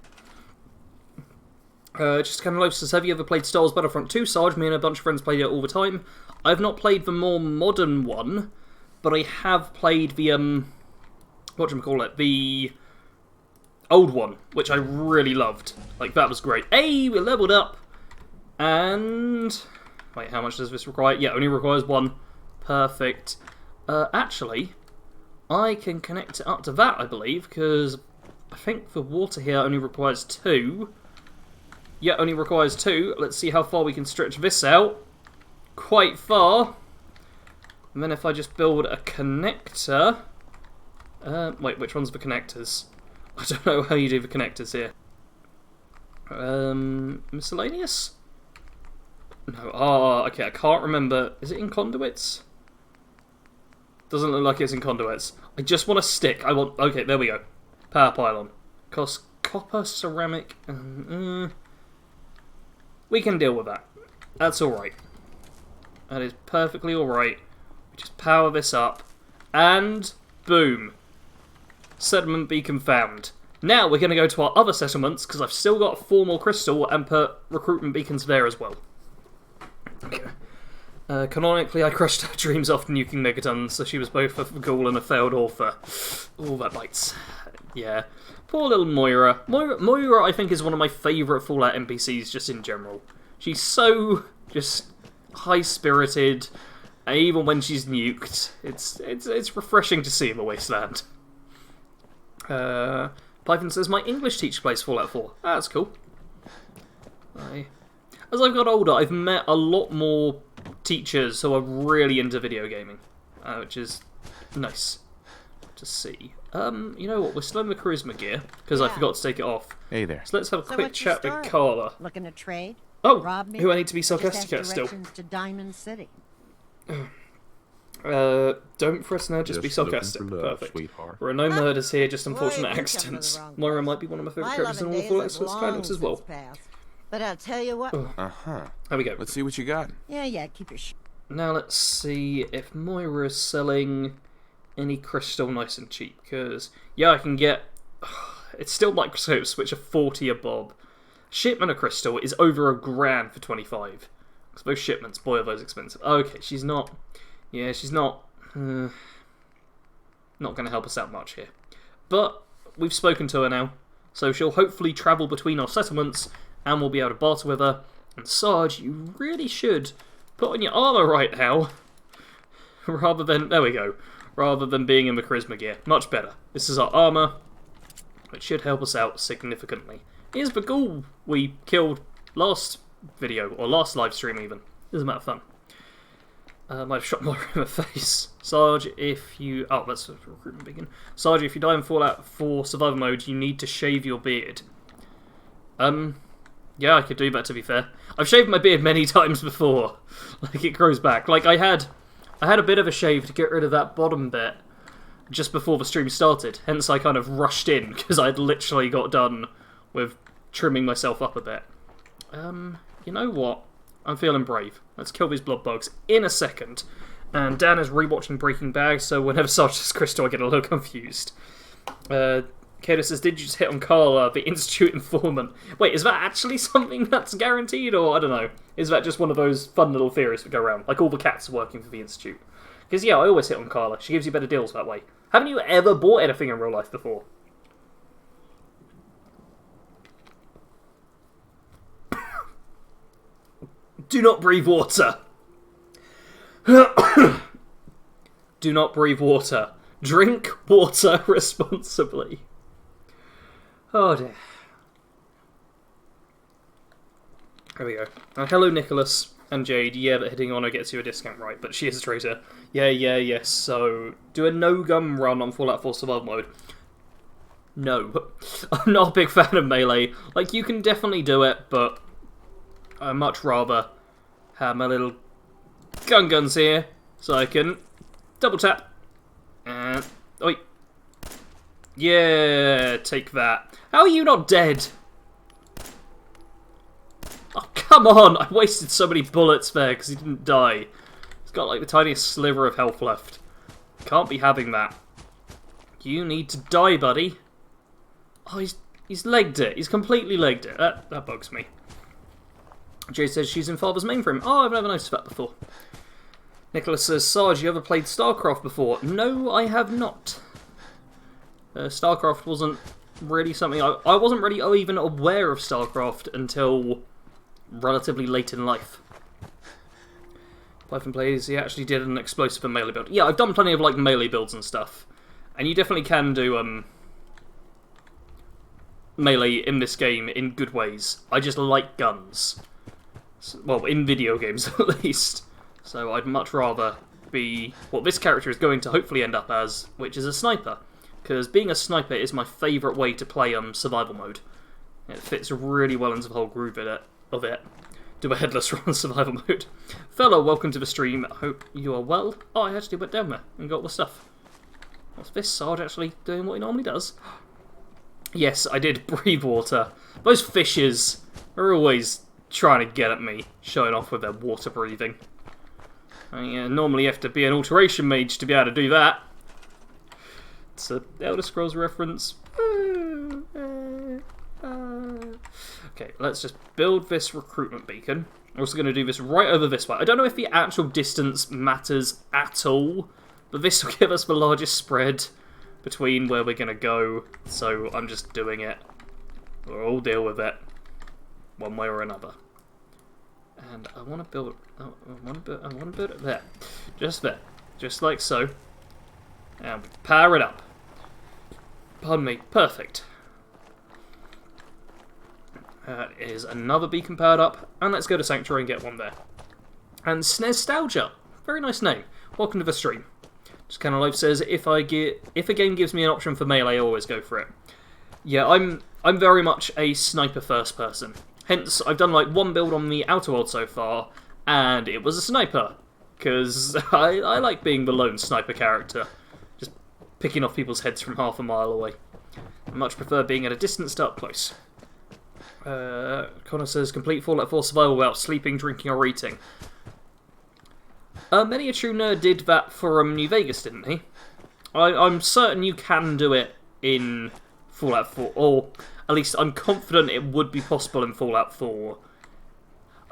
Just kind of low says, have you ever played Star Wars Battlefront 2, Sarge? Me and a bunch of friends played it all the time. I've not played the more modern one, but I have played the, whatchamacallit, the old one, which I really loved. Like, that was great. Hey, we leveled up! And... Wait, how much does this require? Yeah, only requires 1. Perfect. Actually, I can connect it up to that, I believe, because I think the water here only requires 2. Yeah, only requires 2. Let's see how far we can stretch this out. Quite far. And then if I just build a connector... wait, which one's the connectors? I don't know how you do the connectors here. Miscellaneous? No. Oh, okay, I can't remember. Is it in conduits? Doesn't look like it's in conduits. I just want a stick. I want... Okay, there we go. Power pylon. Cost copper, ceramic... We can deal with that. That's alright. That is perfectly alright. We just power this up. And... boom. Settlement beacon found. Now we're going to go to our other settlements, because I've still got 4 more crystal, and put recruitment beacons there as well. Okay. Canonically, I crushed her dreams off nuking Megatons, so she was both a ghoul and a failed author. Ooh, that bites. Yeah. Poor little Moira. Moira, I think, is one of my favourite Fallout NPCs just in general. She's so just high-spirited, and even when she's nuked, it's refreshing to see in the Wasteland. Python says, my English teacher plays Fallout 4. Ah, that's cool. As I've got older, I've met a lot more teachers who are really into video gaming, which is nice to see. You know what? We're still in the charisma gear because I Yeah. forgot to take it off. Hey there. So let's have a So quick what's your chat with story? Carla. Looking to trade? Oh, Rob me? who I need to be Just sarcastic ask at still. directions to Diamond City. Don't for us now, just be Just looking sarcastic. for love, Perfect. sweetheart. There are no murders here, just Boy, unfortunate you jumped accidents. to the wrong Moira place. might be one of my favourite My characters in loving all of days Let's have Switch long Comics as well. since passed. But I'll tell you what. Uh-huh. There we go. Let's see what you got. Yeah, keep your Now let's see if Moira is selling any crystal nice and cheap, because, yeah, I can get... It's still microscopes, which are 40 a bob. Shipment of crystal is over $1,000 for 25. Because those shipments, boy, are those expensive. Okay, she's not... Yeah, she's not... not going to help us out much here. But we've spoken to her now, so she'll hopefully travel between our settlements, and we'll be able to barter with her. And Sarge, you really should put on your armour right now, rather than... There we go. Rather than being in the charisma gear. Much better. This is our armour, which should help us out significantly. Here's the ghoul we killed last video, or last live stream even. This is a matter of fun. Might have shot Moira in the face. Sarge, if you... Oh, that's the recruitment beacon. Sarge, if you die in Fallout 4 survival mode, you need to shave your beard. Yeah, I could do that, to be fair. I've shaved my beard many times before. Like, it grows back. Like, I had a bit of a shave to get rid of that bottom bit just before the stream started. Hence, I kind of rushed in, because I'd literally got done with trimming myself up a bit. You know what? I'm feeling brave. Let's kill these blood bugs in a second. And Dan is rewatching Breaking Bad, so whenever Sarge says Crystal, I get a little confused. Kato says, did you just hit on Carla, the Institute informant? Wait, is that actually something that's guaranteed, or I don't know? Is that just one of those fun little theories that go around? Like all the cats are working for the Institute. Because yeah, I always hit on Carla. She gives you better deals that way. Haven't you ever bought anything in real life before? Do not breathe water. Do not breathe water. Drink water responsibly. Oh dear. There we go. Hello, Nicholas and Jade. Yeah, that hitting on her gets you a discount, right? But she is a traitor. Yes. So, do a no-gun run on Fallout 4 survival mode. No. I'm not a big fan of melee. Like, you can definitely do it, but I'd much rather have my little guns here, so I can double tap. And... Oi. Yeah, take that. How are you not dead? Oh, come on! I wasted so many bullets there because he didn't die. He's got like the tiniest sliver of health left. Can't be having that. You need to die, buddy. Oh, he's legged it. He's completely legged it. That bugs me. Jay says she's in Father's mainframe. Oh, I've never noticed that before. Nicholas says, Sarge, you ever played StarCraft before? No, I have not. StarCraft wasn't really something... I wasn't really even aware of StarCraft until relatively late in life. Python plays, he actually did an explosive and melee build. Yeah, I've done plenty of like melee builds and stuff. And you definitely can do melee in this game in good ways. I just like guns. Well, in video games at least. So I'd much rather be what this character is going to hopefully end up as, which is a sniper. Because being a sniper is my favourite way to play survival mode. It fits really well into the whole groove of it. Do a headless run survival mode. Fellow, welcome to the stream. I hope you are well. Oh, I actually went down there and got all the stuff. What's this? Sarge actually doing what he normally does? Yes, I did breathe water. Those fishes are always trying to get at me, showing off with their water breathing. Normally you have to be an alteration mage to be able to do that. It's an Elder Scrolls reference. Okay, let's just build this recruitment beacon. We're also going to do this right over this way. I don't know if the actual distance matters at all, but this will give us the largest spread between where we're going to go, so I'm just doing it. We'll all deal with it, one way or another. And I want to build... Oh, I want to build it there. Just there. Just like so. And power it up. Pardon me. Perfect. That is another beacon powered up. And let's go to Sanctuary and get one there. And Snestalgia. Very nice name. Welcome to the stream. Just kind of life says, if a game gives me an option for melee, I always go for it. Yeah, I'm very much a sniper first person. Hence, I've done like one build on the Outer World so far, and it was a sniper. Because I like being the lone sniper character. Just picking off people's heads from half a mile away. I much prefer being at a distance to up close. Connor says, complete Fallout 4 survival without sleeping, drinking, or eating. Many a true nerd did that for New Vegas, didn't he? I'm certain you can do it in Fallout 4, or at least I'm confident it would be possible in Fallout 4.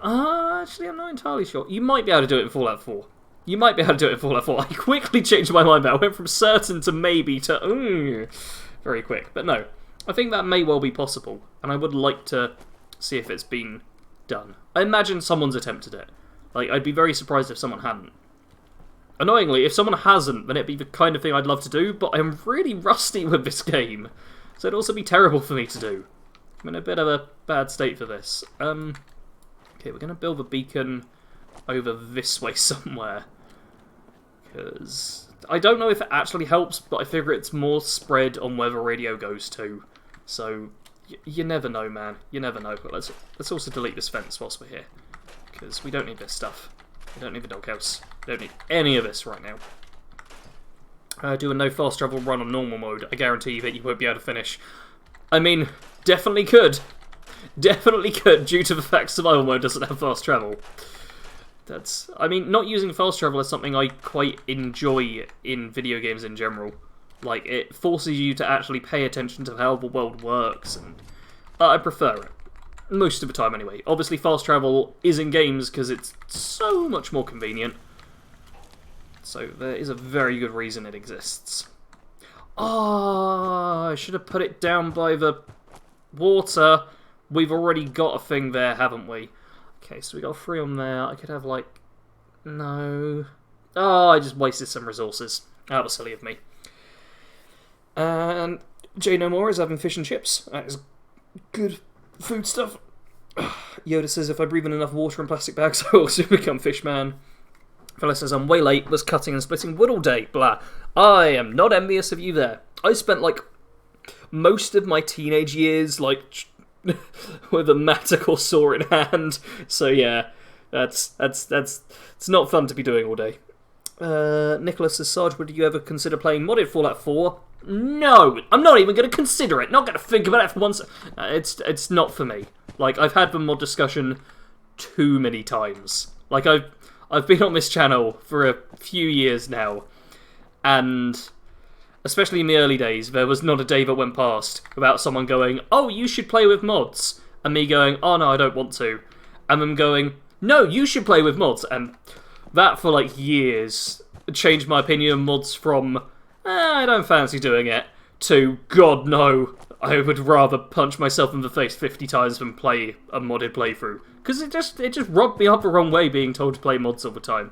Actually, I'm not entirely sure. You might be able to do it in Fallout 4. You might be able to do it in Fallout 4. I quickly changed my mind, but I went from certain to maybe to very quick. But no, I think that may well be possible, and I would like to see if it's been done. I imagine someone's attempted it. Like, I'd be very surprised if someone hadn't. Annoyingly, if someone hasn't, then it'd be the kind of thing I'd love to do, but I'm really rusty with this game, so it'd also be terrible for me to do. I'm in a bit of a bad state for this. Okay, we're going to build a beacon over this way somewhere. Because I don't know if it actually helps, but I figure it's more spread on where the radio goes to. So, you never know, man. You never know. But let's also delete this fence whilst we're here. Because we don't need this stuff. We don't need the doghouse. We don't need any of this right now. Do a no fast travel run on normal mode. I guarantee you that you won't be able to finish. I mean, definitely could. Definitely could, due to the fact survival mode doesn't have fast travel. I mean, not using fast travel is something I quite enjoy in video games in general. Like, it forces you to actually pay attention to how the world works, and I prefer it. Most of the time, anyway. Obviously, fast travel is in games because it's so much more convenient. So, there is a very good reason it exists. I should have put it down by the water. We've already got a thing there, haven't we? Okay, so we got 3 on there. I could have, like... No. Oh, I just wasted some resources. That was silly of me. And Jay No More is having fish and chips. That is good food stuff. Yoda says, if I breathe in enough water in plastic bags, I will soon become Fishman. Fella says, I'm way late, was cutting and splitting wood all day. Blah. I am not envious of you there. I spent, like, most of my teenage years, like... with a matical saw in hand, so yeah, it's not fun to be doing all day. Nicholas says, Sarge, would you ever consider playing modded Fallout 4? No, I'm not even going to consider it. Not going to think about it for once. It's not for me. Like, I've had the mod discussion too many times. Like, I've been on this channel for a few years now, and especially in the early days, there was not a day that went past without someone going, oh, you should play with mods, and me going, oh no, I don't want to, and them going, no, you should play with mods, and that for like years changed my opinion on mods from, I don't fancy doing it, to, God no, I would rather punch myself in the face 50 times than play a modded playthrough, because it just rubbed me up the wrong way being told to play mods all the time.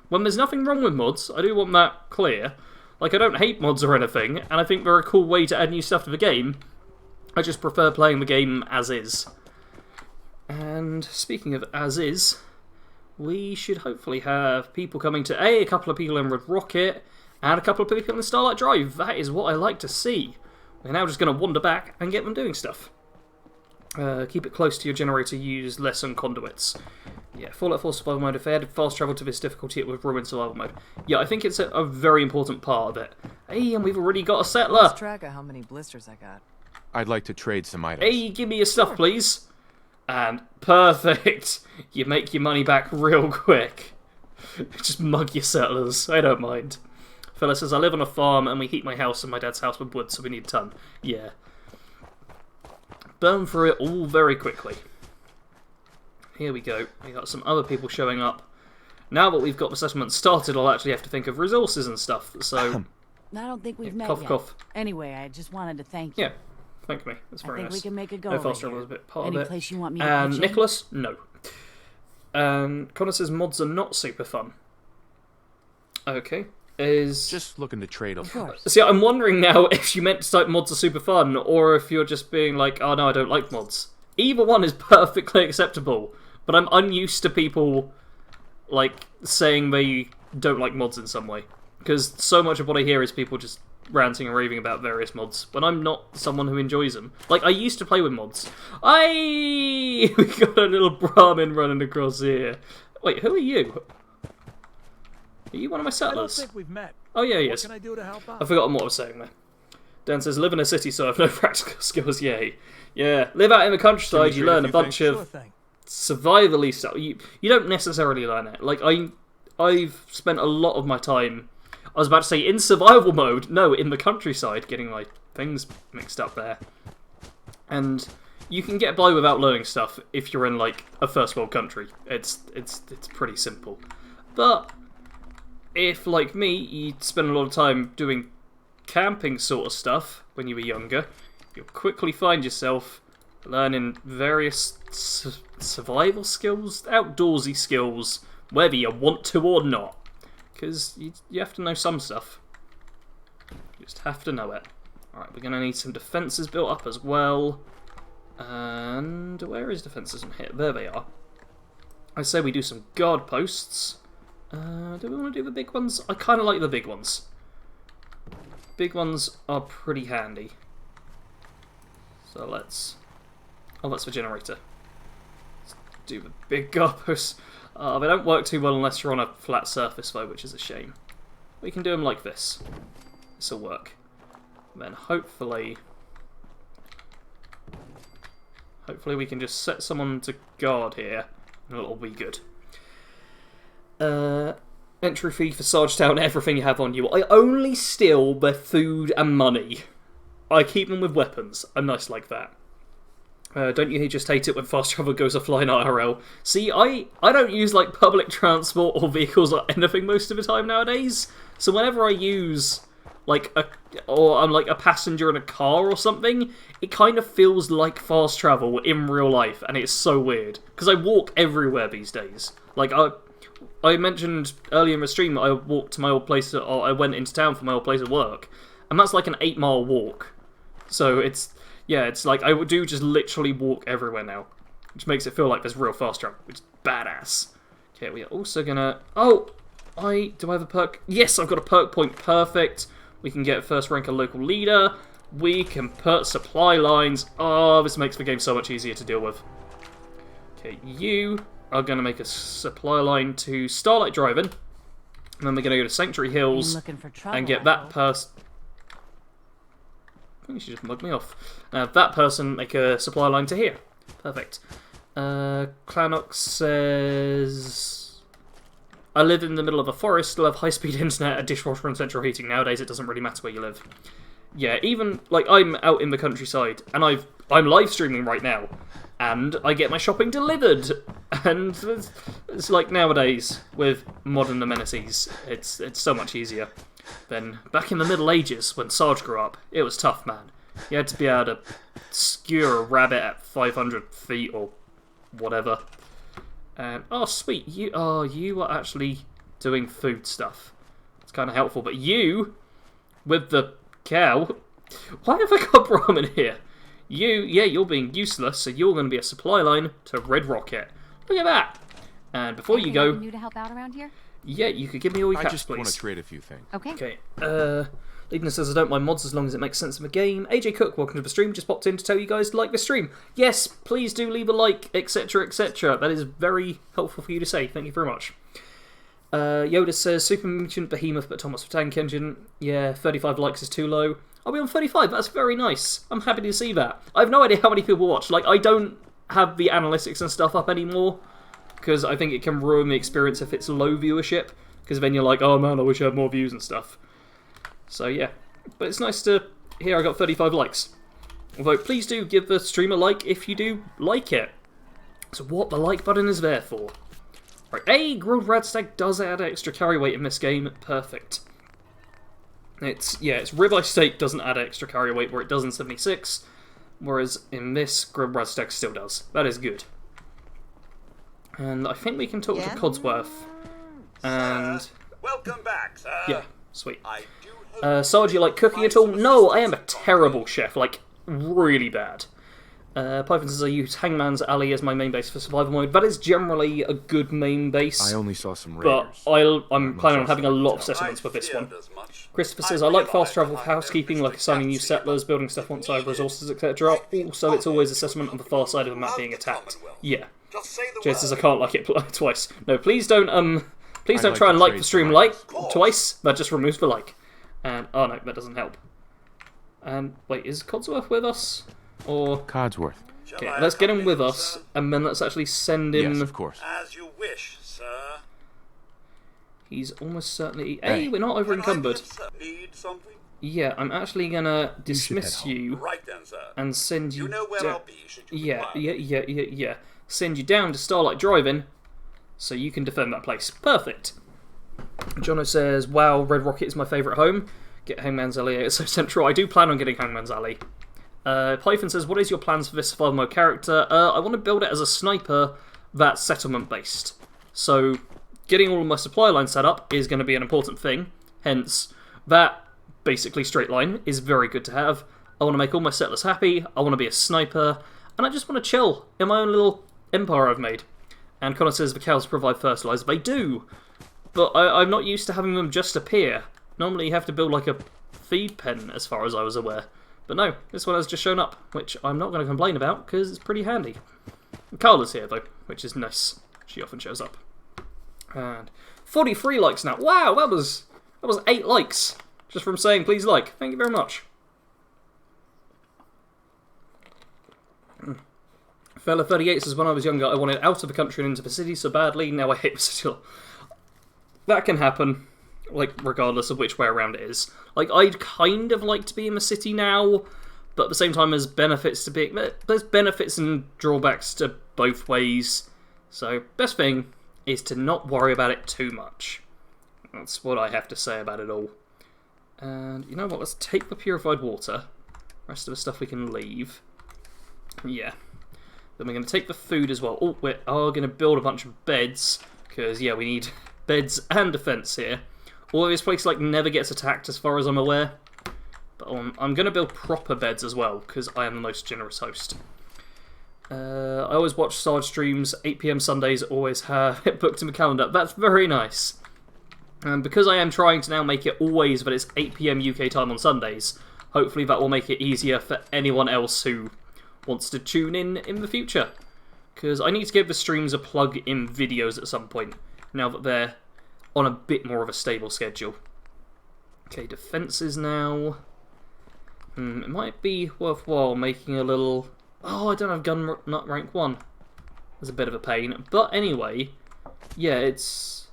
When there's nothing wrong with mods, I do want that clear. Like, I don't hate mods or anything, and I think they're a cool way to add new stuff to the game. I just prefer playing the game as is. And speaking of as is, we should hopefully have people coming to a couple of people in Red Rocket, and a couple of people in the Starlight Drive. That is what I like to see. We're now just going to wander back and get them doing stuff. Keep it close to your generator, use less on conduits. Yeah, Fallout 4 survival mode, if they added fast travel to this difficulty, it would ruin survival mode. Yeah, I think it's a very important part of it. Hey, and we've already got a settler! Lost track of how many blisters I got. I'd like to trade some items. Hey, give me your stuff, please! And perfect! You make your money back real quick. Just mug your settlers, I don't mind. Fella says, I live on a farm and we heat my house and my dad's house with wood, so we need a ton. Yeah. Burn through it all very quickly. Here we go. We got some other people showing up. Now that we've got the settlement started, I'll actually have to think of resources and stuff. So, I don't think we've met cough, yet. cough. Anyway, I just wanted to thank you. Yeah, thank me. That's very I think nice. we can make a go No over fast travel here. is a bit part Any of it. place you want me to And pitch in? Nicholas, no. Connor says mods are not super fun. Okay. Just looking to trade Of course. See, I'm wondering now if you meant to type mods are super fun, or if you're just being like, oh no, I don't like mods. Either one is perfectly acceptable, but I'm unused to people, like, saying they don't like mods in some way. because so much of what I hear is people just ranting and raving about various mods, when I'm not someone who enjoys them. Like, I used to play with mods. We got a little Brahmin running across here. Wait, who are you? Are you one of my I don't settlers? think we've met. Oh yeah, he What is. can I do to help out? I've forgotten what I was saying there. Dan says, live in a city so I have no practical skills, yay. Yeah, live out in the countryside, you trade a learn a few bunch Sure of thing. survivally stuff. You don't necessarily learn it. Like, I've spent a lot of my time, I was about to say in survival mode, no, in the countryside, getting my things mixed up there. And you can get by without learning stuff if you're in, like, a first world country. It's pretty simple. But if, like me, you spend a lot of time doing camping sort of stuff when you were younger, you'll quickly find yourself learning various survival skills, outdoorsy skills, whether you want to or not. Because you have to know some stuff. You just have to know it. Alright, we're going to need some defences built up as well. And where is defences on here? There they are. I say we do some guard posts. Do we want to do the big ones? I kind of like the big ones. Big ones are pretty handy. So let's... Oh, that's the generator. Let's do the big guard posts. They don't work too well unless you're on a flat surface, though, which is a shame. We can do them like this. This will work. And then hopefully we can just set someone to guard here, and it'll be good. Entry fee for Sarge Town, everything you have on you. I only steal their food and money. I keep them with weapons. I'm nice like that. Don't you just hate it when fast travel goes offline IRL? See, I don't use like public transport or vehicles or anything most of the time nowadays. So whenever I use like I'm like a passenger in a car or something, it kind of feels like fast travel in real life, and it's so weird because I walk everywhere these days. Like I mentioned earlier in the stream, I walked to my old place, or I went into town for my old place of work, and that's like an 8-mile walk. So it's like I do just literally walk everywhere now, which makes it feel like there's real fast travel, which is badass. Okay, we are also gonna... Oh! Do I have a perk? Yes, I've got a perk point. Perfect. We can get first rank a local leader. We can put supply lines. Oh, this makes the game so much easier to deal with. Okay, you are going to make a supply line to Starlight Drive-In. And then we're going to go to Sanctuary Hills Looking for trouble, and get I that hope. person... I think she just mugged me off. That person make a supply line to here. Perfect. Clanox says... I live in the middle of a forest, still have high-speed internet, a dishwasher and central heating. Nowadays it doesn't really matter where you live. Yeah, even, like, I'm out in the countryside, and I'm live streaming right now, and I get my shopping delivered. And it's like nowadays, with modern amenities, it's so much easier than back in the Middle Ages when Sarge grew up. It was tough, man. You had to be able to skewer a rabbit at 500 feet or whatever. And oh sweet, you are actually doing food stuff. It's kind of helpful, but you with the cow, why have I got Brahmin here? You're being useless, so you're going to be a supply line to Red Rocket. Look at that. And before you go, New to help out around here? yeah, you could give me all your I caps, just want please. to trade a few things. Okay. Okay, Leading says, I don't mind mods as long as it makes sense in the game. AJ Cook, welcome to the stream. Just popped in to tell you guys to like the stream. Yes, please do leave a like, etc, etc. That is very helpful for you to say. Thank you very much. Yoda says, Super Mutant Behemoth, but Thomas for Tank Engine. Yeah, 35 likes is too low. I'll be on 35, that's very nice. I'm happy to see that. I have no idea how many people watch. Like, I don't have the analytics and stuff up anymore, because I think it can ruin the experience if it's low viewership, because then you're like, oh man, I wish I had more views and stuff. So yeah, but it's nice to hear I got 35 likes. Although, please do give the stream a like if you do like it. So what the like button is there for. Right, a grilled radstag does add extra carry weight in this game. Perfect. It's ribeye steak doesn't add extra carry weight where it does in 76, whereas in this grilled radstag still does. That is good. And I think we can talk to Codsworth. And welcome back, sir. yeah, sweet. I do hope Sarge, you like cooking at all? No, I am a terrible chef, like, really bad. Python says I use Hangman's Alley as my main base for survival mode. That is generally a good main base. I only saw some But raiders. I'm planning on having a lot of settlements with this one. Christopher says, I like fast travel for housekeeping, like assigning new settlers, building stuff once I have resources, etc. Also, it's always a settlement on the far side of the map being attacked. Yeah. Jay says, I can't like it twice. No, please don't like try and the like trade the stream twice. That just removes the like. And, oh no, that doesn't help. And, wait, is Codsworth with us? Or... Codsworth. Okay, let's get him with us, and then let's actually send him... Yes, of course. As you wish, sir. He's almost certainly... Hey, we're not over encumbered. Need something? Yeah, I'm actually gonna dismiss head home. you Right then, sir. and send you... You know where I'll be should you require. Yeah. Send you down to Starlight Drive-In, so you can defend that place. Perfect. Jono says, wow, Red Rocket is my favourite home. Get Hangman's Alley, it's so central. I do plan on getting Hangman's Alley. Python says, what is your plans for this survival mode character? I want to build it as a sniper that's settlement based. So getting all of my supply line set up is going to be an important thing. Hence, that basically straight line is very good to have. I want to make all my settlers happy, I want to be a sniper, and I just want to chill in my own little empire I've made. And Connor says the cows provide fertilizer. They do, but I'm not used to having them just appear. Normally you have to build like a feed pen as far as I was aware. But no, this one has just shown up, which I'm not going to complain about because it's pretty handy. Carla's here though, which is nice. She often shows up. And 43 likes now. Wow, that was 8 likes just from saying please like. Thank you very much. Fella 38 says, when I was younger I wanted out of the country and into the city so badly, now I hate the city. That can happen. Like, regardless of which way around it is. Like, I'd kind of like to be in the city now, but at the same time there's benefits to being... There's benefits and drawbacks to both ways. So, best thing is to not worry about it too much. That's what I have to say about it all. And, you know what, let's take the purified water. Rest of the stuff we can leave. Yeah. Then we're going to take the food as well. Oh, we are going to build a bunch of beds, because, yeah, we need beds and defense here. Although this place like never gets attacked as far as I'm aware. But I'm going to build proper beds as well, because I am the most generous host. I always watch Sarge streams, 8 PM Sundays, always have it booked in the calendar. That's very nice. And because I am trying to now make it always that it's 8 PM UK time on Sundays, hopefully that will make it easier for anyone else who wants to tune in the future. Because I need to give the streams a plug in videos at some point, now that they're on a bit more of a stable schedule. Okay, defences now. It might be worthwhile making a little... Oh, I don't have gun nut rank 1. That's a bit of a pain. But anyway, yeah, it's...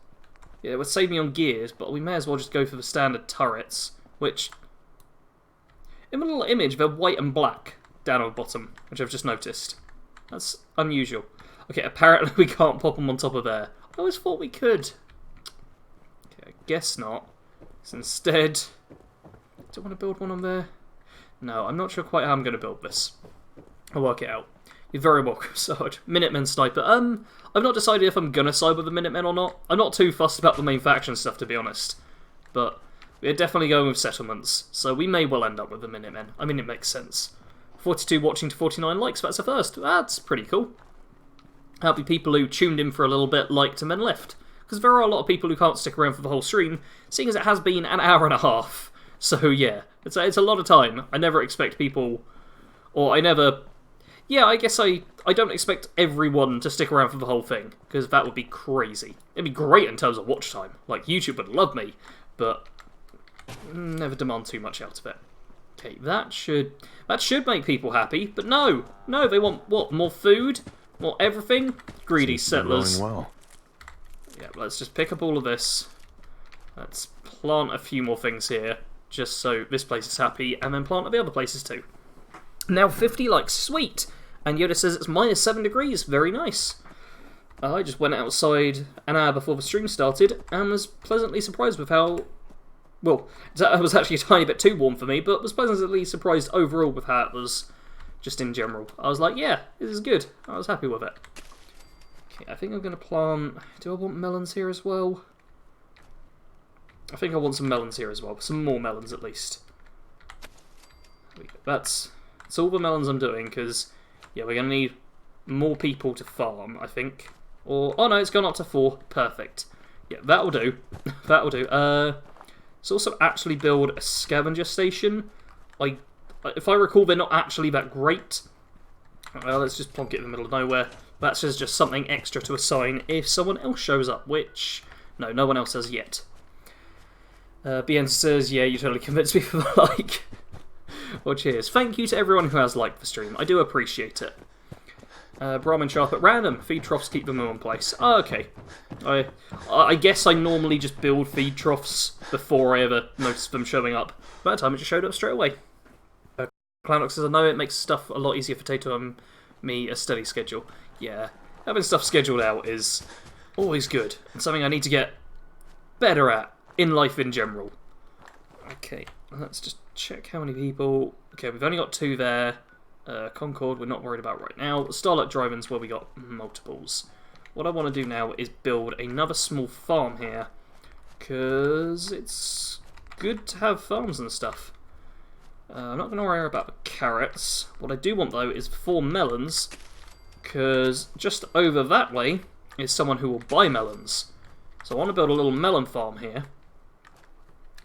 Yeah, it would save me on gears, but we may as well just go for the standard turrets, which... In the little image, they're white and black down at the bottom, which I've just noticed. That's unusual. Okay, apparently we can't pop them on top of there. I always thought we could. I guess not. So instead, do I want to build one on there? No, I'm not sure quite how I'm going to build this. I'll work it out. You're very welcome, Sarge. Minutemen sniper. I've not decided if I'm going to side with the Minutemen or not. I'm not too fussed about the main faction stuff, to be honest. But we're definitely going with settlements, so we may well end up with the Minutemen. I mean, it makes sense. 42 watching to 49 likes, that's a first. That's pretty cool. Happy people who tuned in for a little bit liked and then left. Because there are a lot of people who can't stick around for the whole stream, seeing as it has been an hour and a half. So yeah, it's a lot of time. I never expect people, or I never... Yeah, I guess I don't expect everyone to stick around for the whole thing, because that would be crazy. It'd be great in terms of watch time. Like, YouTube would love me, but never demand too much out of it. Okay, that should make people happy, but no, they want, what, more food? More everything? Greedy settlers. Going well. Yeah, let's just pick up all of this. Let's plant a few more things here, just so this place is happy, and then plant the other places too. Now 50 likes, sweet! And Yoda says it's -7 degrees, very nice. I just went outside an hour before the stream started, and was pleasantly surprised with how... Well, it was actually a tiny bit too warm for me, but was pleasantly surprised overall with how it was, just in general. I was like, yeah, this is good. I was happy with it. Okay, I think I'm going to plant... Do I want melons here as well? I think I want some melons here as well. Some more melons, at least. That's all the melons I'm doing, because Yeah, we're going to need more people to farm, I think. Or, oh no, it's gone up to 4. Perfect. Yeah, that'll do. That'll do. Let's also actually build a scavenger station. If I recall, they're not actually that great. Well, let's just plonk it in the middle of nowhere. That's just something extra to assign if someone else shows up, which... No one else has yet. BN says, yeah, you totally convinced me for the like. Well, cheers. Thank you to everyone who has liked the stream. I do appreciate it. Brahmin sharp at random. Feed troughs keep them in one place. Oh, okay. I guess I normally just build feed troughs before I ever notice them showing up. By the time it just showed up straight away. Clownox says, I know it makes stuff a lot easier for Tato and me a steady schedule. Yeah, having stuff scheduled out is always good. And something I need to get better at in life in general. Okay, let's just check how many people... Okay, we've only got 2 there. Concord, we're not worried about right now. Starlight Drive-In's where we got multiples. What I want to do now is build another small farm here. Because it's good to have farms and stuff. I'm not going to worry about the carrots. What I do want, though, is 4 melons. Because just over that way is someone who will buy melons. So I want to build a little melon farm here.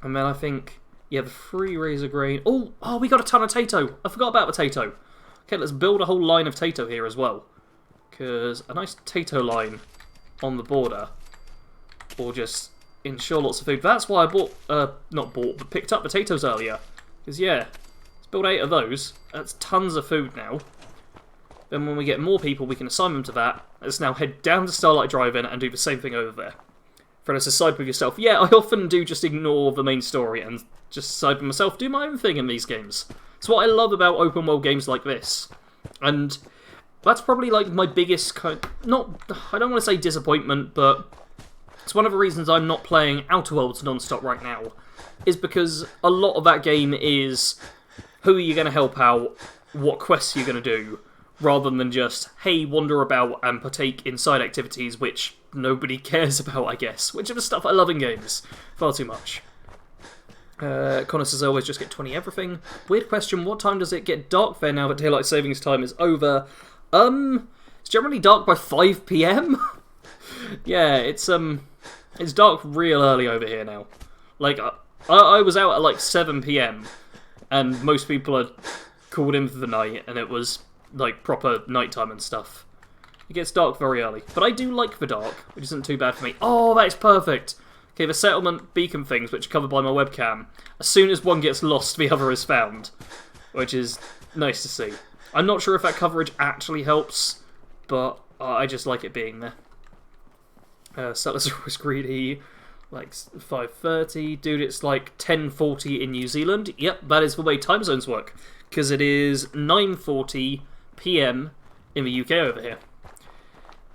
And then I think, yeah, the free razor grain. Oh, we got a ton of Tato. I forgot about the Tato. Okay, let's build a whole line of Tato here as well. Because a nice Tato line on the border will just ensure lots of food. That's why I but picked up potatoes earlier. Because, yeah, let's build 8 of those. That's tons of food now. Then when we get more people, we can assign them to that. Let's now head down to Starlight Drive-In and do the same thing over there. Friend says, side with yourself. Yeah, I often do just ignore the main story and just side with myself, do my own thing in these games. It's what I love about open world games like this. And that's probably like my biggest I don't want to say disappointment, but it's one of the reasons I'm not playing Outer Worlds non-stop right now. Is because a lot of that game is who are you going to help out, what quests you're going to do, rather than just, hey, wander about and partake in side activities which nobody cares about, I guess. Which are the stuff I love in games. Far too much. Connor says, I always just get 20 everything. Weird question, what time does it get dark there now that daylight savings time is over? It's generally dark by 5 PM. Yeah, it's dark real early over here now. Like, I was out at like 7 PM, and most people are called in for the night, and it was like proper nighttime and stuff. It gets dark very early, but I do like the dark, which isn't too bad for me. Oh, that's perfect! Okay, the settlement beacon things, which are covered by my webcam, as soon as one gets lost, the other is found, which is nice to see. I'm not sure if that coverage actually helps, but I just like it being there. Settlers are always greedy. Like 5:30, dude. It's like 10:40 in New Zealand. Yep, that is the way time zones work, because it is 9:40 PM in the UK over here,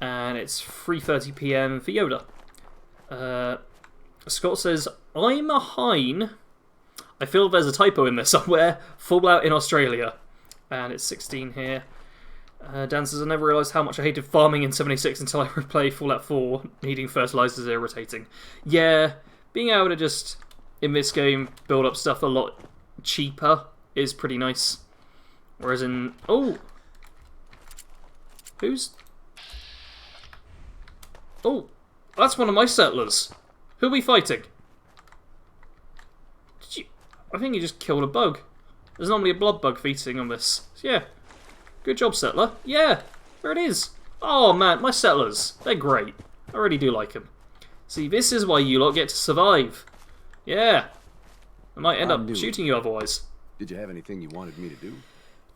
and it's 3:30 PM for Yoda. Scott says, I'm a Hein. I feel there's a typo in there somewhere. Fallout in Australia, and it's 16 here. Dan says, I never realised how much I hated farming in 76 until I replayed Fallout 4. Needing fertilisers is irritating. Yeah, being able to just, in this game, build up stuff a lot cheaper is pretty nice. Whereas in... Oh! Who's... Oh! That's one of my settlers! Who are we fighting? I think you just killed a bug. There's normally a blood bug feeding on this. So yeah. Good job, settler. Yeah, there it is. Oh man, my settlers. They're great. I really do like them. See, this is why you lot get to survive. Yeah. I might end up shooting you otherwise. Did you have anything you wanted me to do?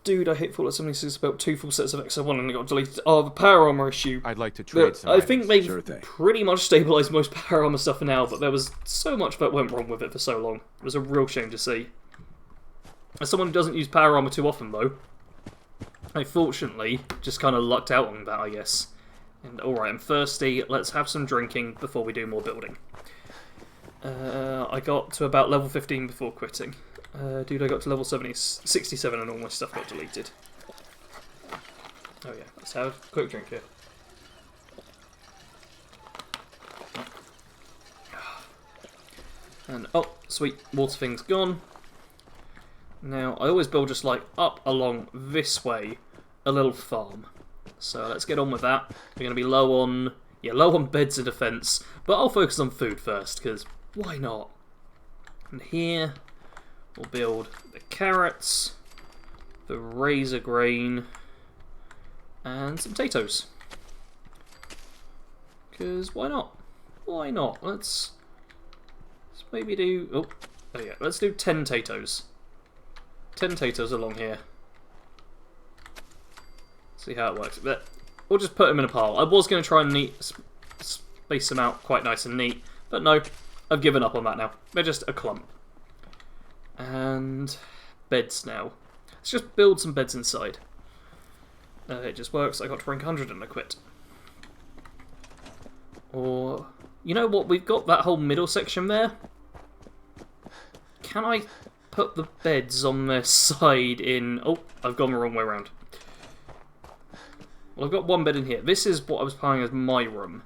Dude, I hate Fallout 76 about 2 full sets of XO1 and it got deleted. Oh, the power armor issue. I'd like to trade some I think they've Sure pretty much stabilised most power armor stuff for now, but there was so much that went wrong with it for so long. It was a real shame to see. As someone who doesn't use power armor too often, though, I fortunately just kind of lucked out on that, I guess. And alright, I'm thirsty. Let's have some drinking before we do more building. I got to about level 15 before quitting. Dude, I got to level 67 and all my stuff got deleted. Oh yeah, let's have a quick drink here. And, oh, sweet, water thing's gone. Now, I always build just like up along this way, a little farm. So let's get on with that. We're going to be low on beds and defense, but I'll focus on food first, because why not? And here, we'll build the carrots, the razor grain, and some potatoes. Because why not? Why not? Let's maybe do... Oh yeah, let's do 10 potatoes. 10 potatoes along here. See how it works. But we'll just put them in a pile. I was going to try and space them out quite nice and neat, but no, I've given up on that now. They're just a clump. And beds now. Let's just build some beds inside. It just works. I got to rank 100 and I quit. Or, you know what? We've got that whole middle section there. Can I put the beds on their side in... Oh, I've gone the wrong way around. Well, I've got one bed in here. This is what I was planning as my room.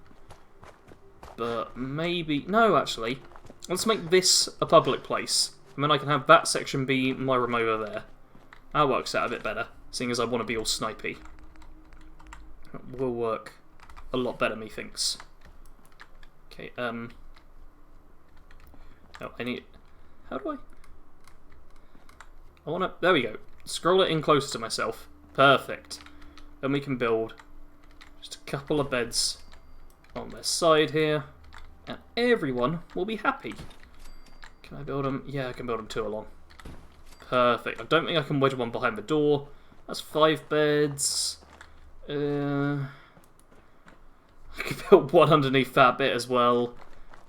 But maybe... No, actually. Let's make this a public place. And then I can have that section be my room over there. That works out a bit better, seeing as I want to be all snipey. That will work a lot better, methinks. Okay, Oh, I need... How do I... I want to... There we go. Scroll it in closer to myself. Perfect. Then we can build just a couple of beds on their side here. And everyone will be happy. Can I build them? Yeah, I can build them 2 along. Perfect. I don't think I can wedge one behind the door. That's 5 beds. I could build one underneath that bit as well.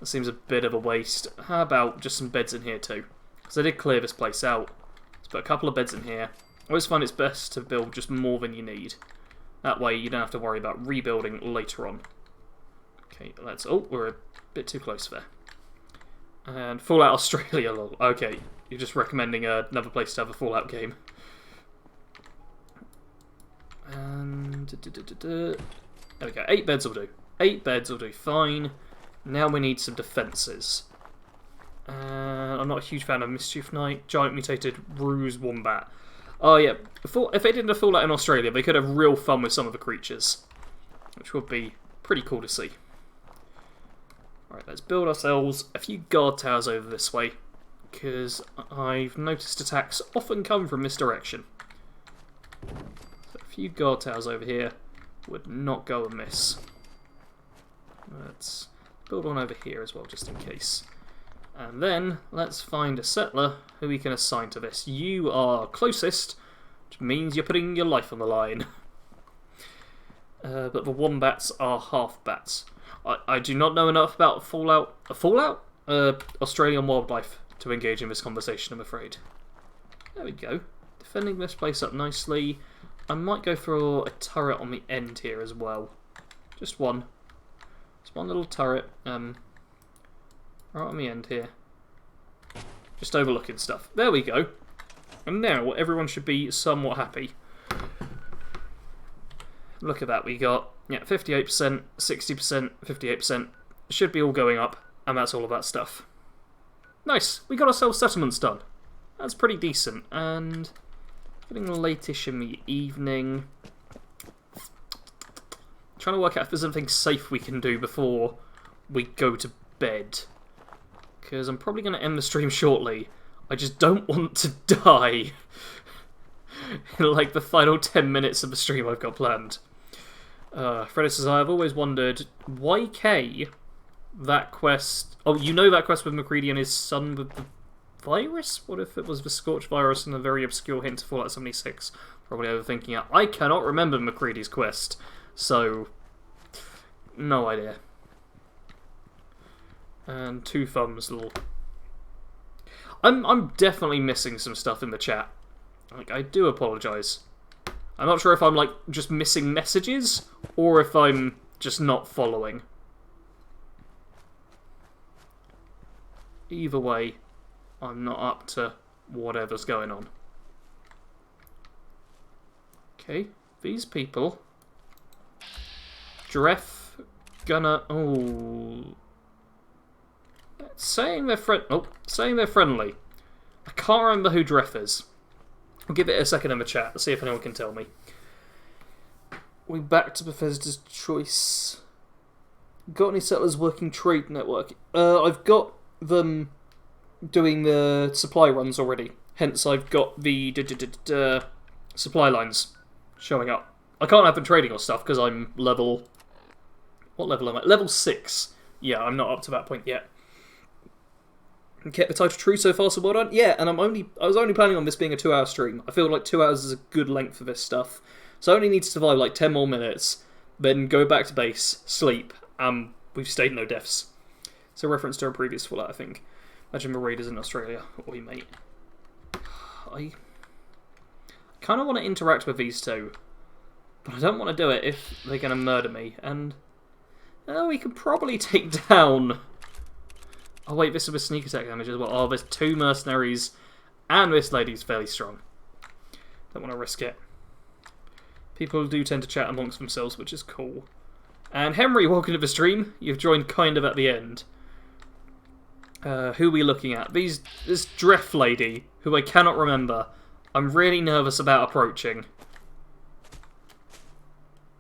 That seems a bit of a waste. How about just some beds in here too? Because I did clear this place out. Let's put a couple of beds in here. I always find it's best to build just more than you need. That way you don't have to worry about rebuilding later on. Okay, let's... Oh, we're a bit too close there. And Fallout Australia, lol. Okay, you're just recommending another place to have a Fallout game. And... There we go, 8 beds will do. 8 beds will do fine. Now we need some defences. I'm not a huge fan of Mischief Knight, Giant Mutated Ruse Wombat. Oh yeah, if they did a Fallout in Australia, they could have real fun with some of the creatures. Which would be pretty cool to see. Alright, let's build ourselves a few guard towers over this way. Because I've noticed attacks often come from this direction. So a few guard towers over here would not go amiss. Let's build one over here as well, just in case. And then, let's find a settler who we can assign to this. You are closest, which means you're putting your life on the line. But the wombats are half-bats. I do not know enough about Fallout... Fallout? Australian wildlife to engage in this conversation, I'm afraid. There we go. Defending this place up nicely. I might go for a turret on the end here as well. Just one. Just one little turret. Right on the end here. Just overlooking stuff. There we go. And now everyone should be somewhat happy. Look at that. We got 58%, 60%, 58%. Should be all going up. And that's all of that stuff. Nice. We got ourselves settlements done. That's pretty decent. And getting late-ish in the evening. Trying to work out if there's anything safe we can do before we go to bed. Because I'm probably going to end the stream shortly. I just don't want to die in like the final 10 minutes of the stream I've got planned. Freddy says, I've always wondered, why K, that quest... Oh, you know that quest with MacReady and his son with the virus? What if it was the Scorch virus and a very obscure hint to Fallout 76? Probably overthinking it. I cannot remember MacReady's quest, so... no idea. And 2 thumbs, lol. I'm definitely missing some stuff in the chat. Like, I do apologise. I'm not sure if I'm, like, just missing messages, or if I'm just not following. Either way, I'm not up to whatever's going on. Okay, these people... Dref... gonna... Oh... Saying they're friendly. I can't remember who Dref is. I'll give it a second in the chat, see if anyone can tell me. We back to Bethesda's choice. Got any settlers working trade network? I've got them doing the supply runs already. Hence, I've got the supply lines showing up. I can't have them trading or stuff because I'm level... What level am I? Level 6. Yeah, I'm not up to that point yet. Kept the title true so far, so well done. Yeah, and I was only planning on this being a 2-hour stream. I feel like 2 hours is a good length for this stuff. So I only need to survive like 10 more minutes, then go back to base, sleep, and we've stayed no deaths. It's a reference to a previous Fallout, I think. Imagine the raiders in Australia. Oi, mate. I kind of want to interact with these two, but I don't want to do it if they're going to murder me. And we could probably take down... Oh wait, this is with sneak attack damage as well. Oh, there's 2 mercenaries, and this lady's fairly strong. Don't want to risk it. People do tend to chat amongst themselves, which is cool. And Henry, welcome to the stream. You've joined kind of at the end. Who are we looking at? This Dref lady, who I cannot remember. I'm really nervous about approaching.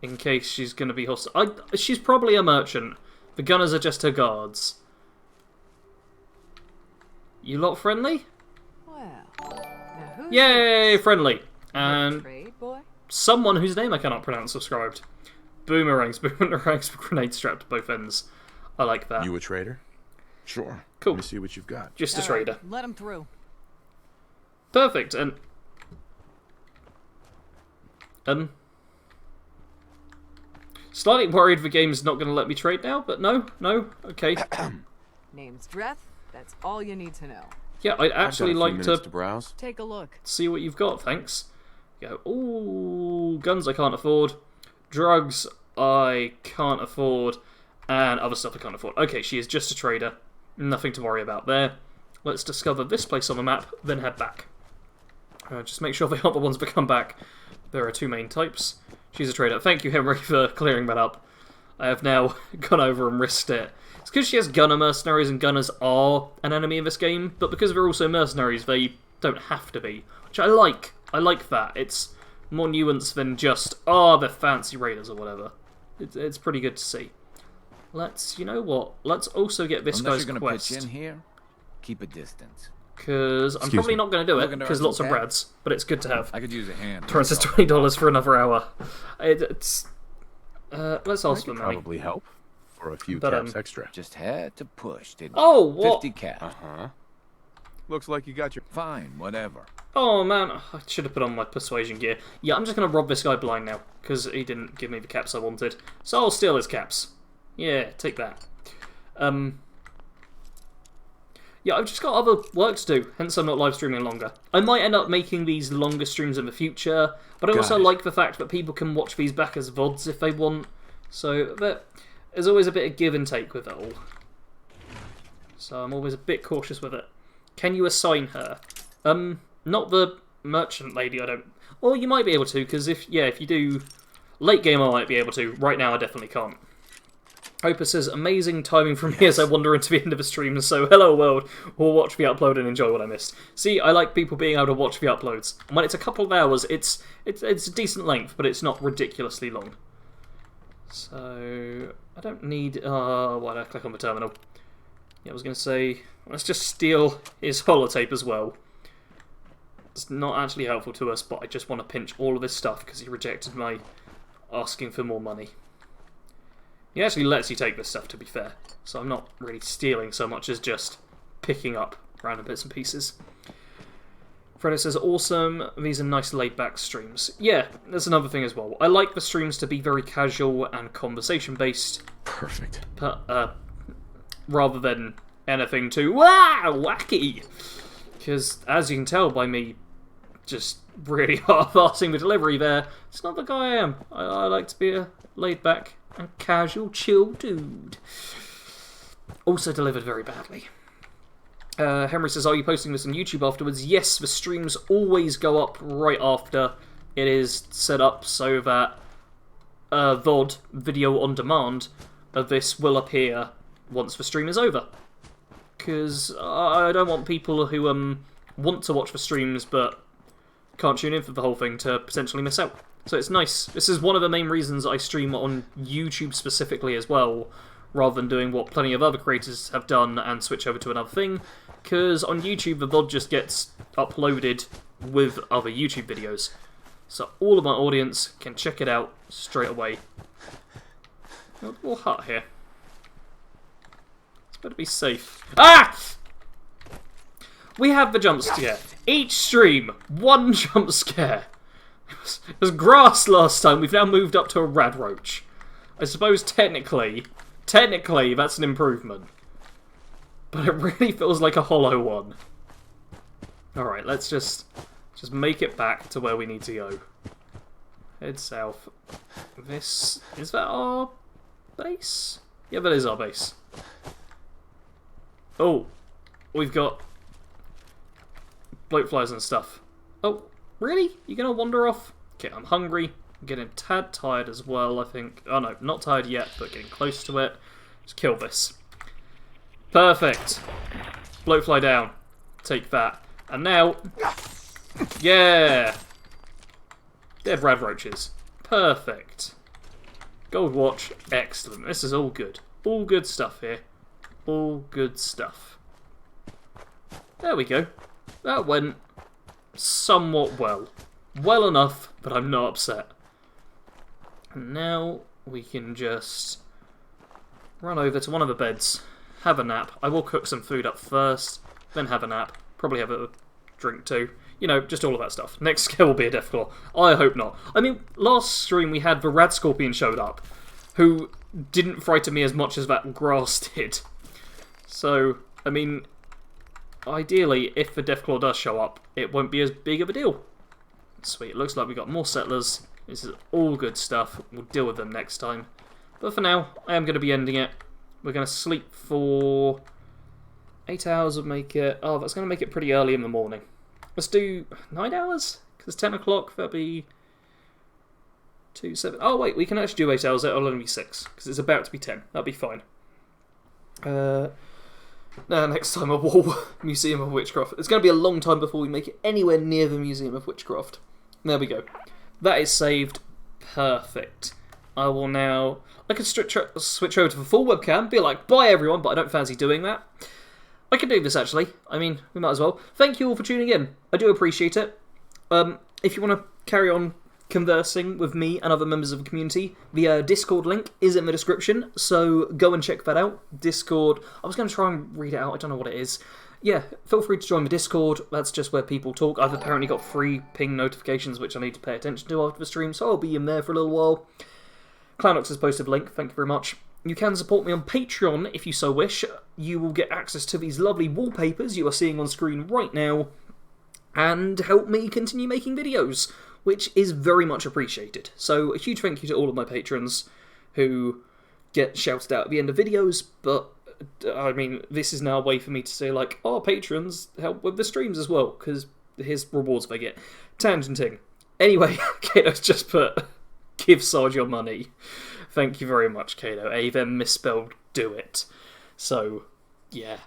In case she's going to be hostile. She's probably a merchant. The gunners are just her guards. You lot friendly? Well, now who's Yay, this? friendly. Your And trade boy? someone whose name I cannot pronounce subscribed. Boomerangs with grenades strapped to both ends. I like that. You a trader? Sure. Cool. Let me see what you've got. Just a All right, trader. let him through. Perfect. And slightly worried the game's not going to let me trade now, but no, okay. Name's Dreth. That's all you need to know. Yeah, I'd actually like to browse. Take a look. see what you've got, thanks. Go, ooh, guns I can't afford. Drugs I can't afford. And other stuff I can't afford. Okay, she is just a trader. Nothing to worry about there. Let's discover this place on the map, then head back. Just make sure they aren't the ones that come back. There are 2 main types. She's a trader. Thank you, Henry, for clearing that up. I have now gone over and risked it. It's because she has gunner mercenaries, and gunners are an enemy in this game, but because they're also mercenaries, they don't have to be. Which I like. I like that. It's more nuanced than just, they're fancy raiders or whatever. It's pretty good to see. You know what? Let's also get this Unless guy's you're gonna quest. pitch in here, keep a distance. Because I'm Excuse probably me. not going to do it, Looking to because earn lots some of cash? brads, but it's good to have. I could use a hand. Torrance says $20 for another hour. Let's I ask for could money. probably help for a few But, caps extra. Just had to push, didn't Oh, you? what? 50 cap. Uh-huh. Looks like you got your... Fine, whatever. Oh man, I should have put on my persuasion gear. Yeah, I'm just going to rob this guy blind now, because he didn't give me the caps I wanted. So I'll steal his caps. Yeah, take that. Yeah, I've just got other work to do, hence I'm not live streaming longer. I might end up making these longer streams in the future, but I also Got it. like the fact that people can watch these back as VODs if they want. So there's always a bit of give and take with it all. So I'm always a bit cautious with it. Can you assign her? Not the merchant lady, I don't... Or you might be able to, because if you do... Late game I might be able to, right now I definitely can't. Opus says, amazing timing from me as I wander into the end of the stream, so hello world, or watch the upload and enjoy what I missed. See, I like people being able to watch the uploads. And when it's a couple of hours, it's a decent length, but it's not ridiculously long. So, I don't need... why did I click on the terminal? Yeah, I was going to say, let's just steal his holotape as well. It's not actually helpful to us, but I just want to pinch all of this stuff because he rejected my asking for more money. He actually lets you take this stuff, to be fair, so I'm not really stealing so much as just picking up random bits and pieces. Fredo says, awesome, these are nice laid-back streams. Yeah, that's another thing as well. I like the streams to be very casual and conversation-based, Perfect. but, rather than anything too wacky. Because, as you can tell by me just really half-arsing the delivery there, it's not the guy I am. I like to be a laid-back and casual, chill dude. Also delivered very badly. Henry says, are you posting this on YouTube afterwards? Yes, the streams always go up right after it is set up so that VOD, video on demand, of this will appear once the stream is over. Because I don't want people who want to watch the streams but can't tune in for the whole thing to potentially miss out. So it's nice. This is one of the main reasons I stream on YouTube specifically as well, rather than doing what plenty of other creators have done and switch over to another thing, because on YouTube the VOD just gets uploaded with other YouTube videos. So all of my audience can check it out straight away. A little hut here. It's better be safe. Ah! We have the jump scare. Each stream, one jump scare. It was grass last time, we've now moved up to a radroach. I suppose technically that's an improvement. But it really feels like a hollow one. Alright, let's just make it back to where we need to go. Head south. Is that our base? Yeah, that is our base. Oh, we've got bloatflies and stuff. Oh, really? You're gonna wander off? Okay, I'm hungry. I'm getting a tad tired as well, I think. Oh no, not tired yet, but getting close to it. Just kill this. Perfect. Bloatfly down. Take that. And now... Yeah! Dead radroaches. Perfect. Gold watch. Excellent. This is all good. All good stuff here. All good stuff. There we go. That went somewhat well. Well enough, but I'm not upset. And now we can just run over to one of the beds, have a nap. I will cook some food up first, then have a nap. Probably have a drink too. You know, just all of that stuff. Next skill will be a Deathclaw. I hope not. I mean, last stream we had the Rad Scorpion showed up, who didn't frighten me as much as that grass did. So, I mean, ideally, if the Deathclaw does show up, it won't be as big of a deal. Sweet, it looks like we've got more settlers. This is all good stuff. We'll deal with them next time. But for now, I am going to be ending it. We're going to sleep for 8 hours would make it... Oh, that's going to make it pretty early in the morning. Let's do 9 hours? Because 10 o'clock, that'll be... 2, 7... Oh, wait, we can actually do 8 hours. It'll only be 6. Because it's about to be 10. That'll be fine. Next time a wall Museum of Witchcraft. It's going to be a long time before we make it anywhere near the Museum of Witchcraft. There we go. That is saved. Perfect. I will now... I could switch over to the full webcam, be like, bye everyone, but I don't fancy doing that. I can do this actually. I mean, we might as well. Thank you all for tuning in. I do appreciate it. If you want to carry on conversing with me and other members of the community, the Discord link is in the description, so go and check that out. Discord, I was going to try and read it out, I don't know what it is. Yeah, feel free to join the Discord, that's just where people talk. I've apparently got free ping notifications which I need to pay attention to after the stream, so I'll be in there for a little while. Clownox has posted a link, thank you very much. You can support me on Patreon if you so wish. You will get access to these lovely wallpapers you are seeing on screen right now, and help me continue making videos, which is very much appreciated. So a huge thank you to all of my patrons who get shouted out at the end of videos, but I mean, this is now a way for me to say, like, oh, patrons help with the streams as well, because here's rewards they get. Tangenting. Anyway, Kato's just put, give Sarge your money. Thank you very much, Kato. A then misspelled do it. So, yeah.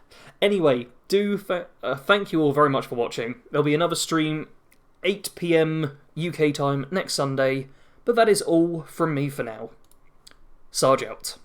Anyway, thank you all very much for watching. There'll be another stream, 8 PM UK time next Sunday, but that is all from me for now. Sarge out.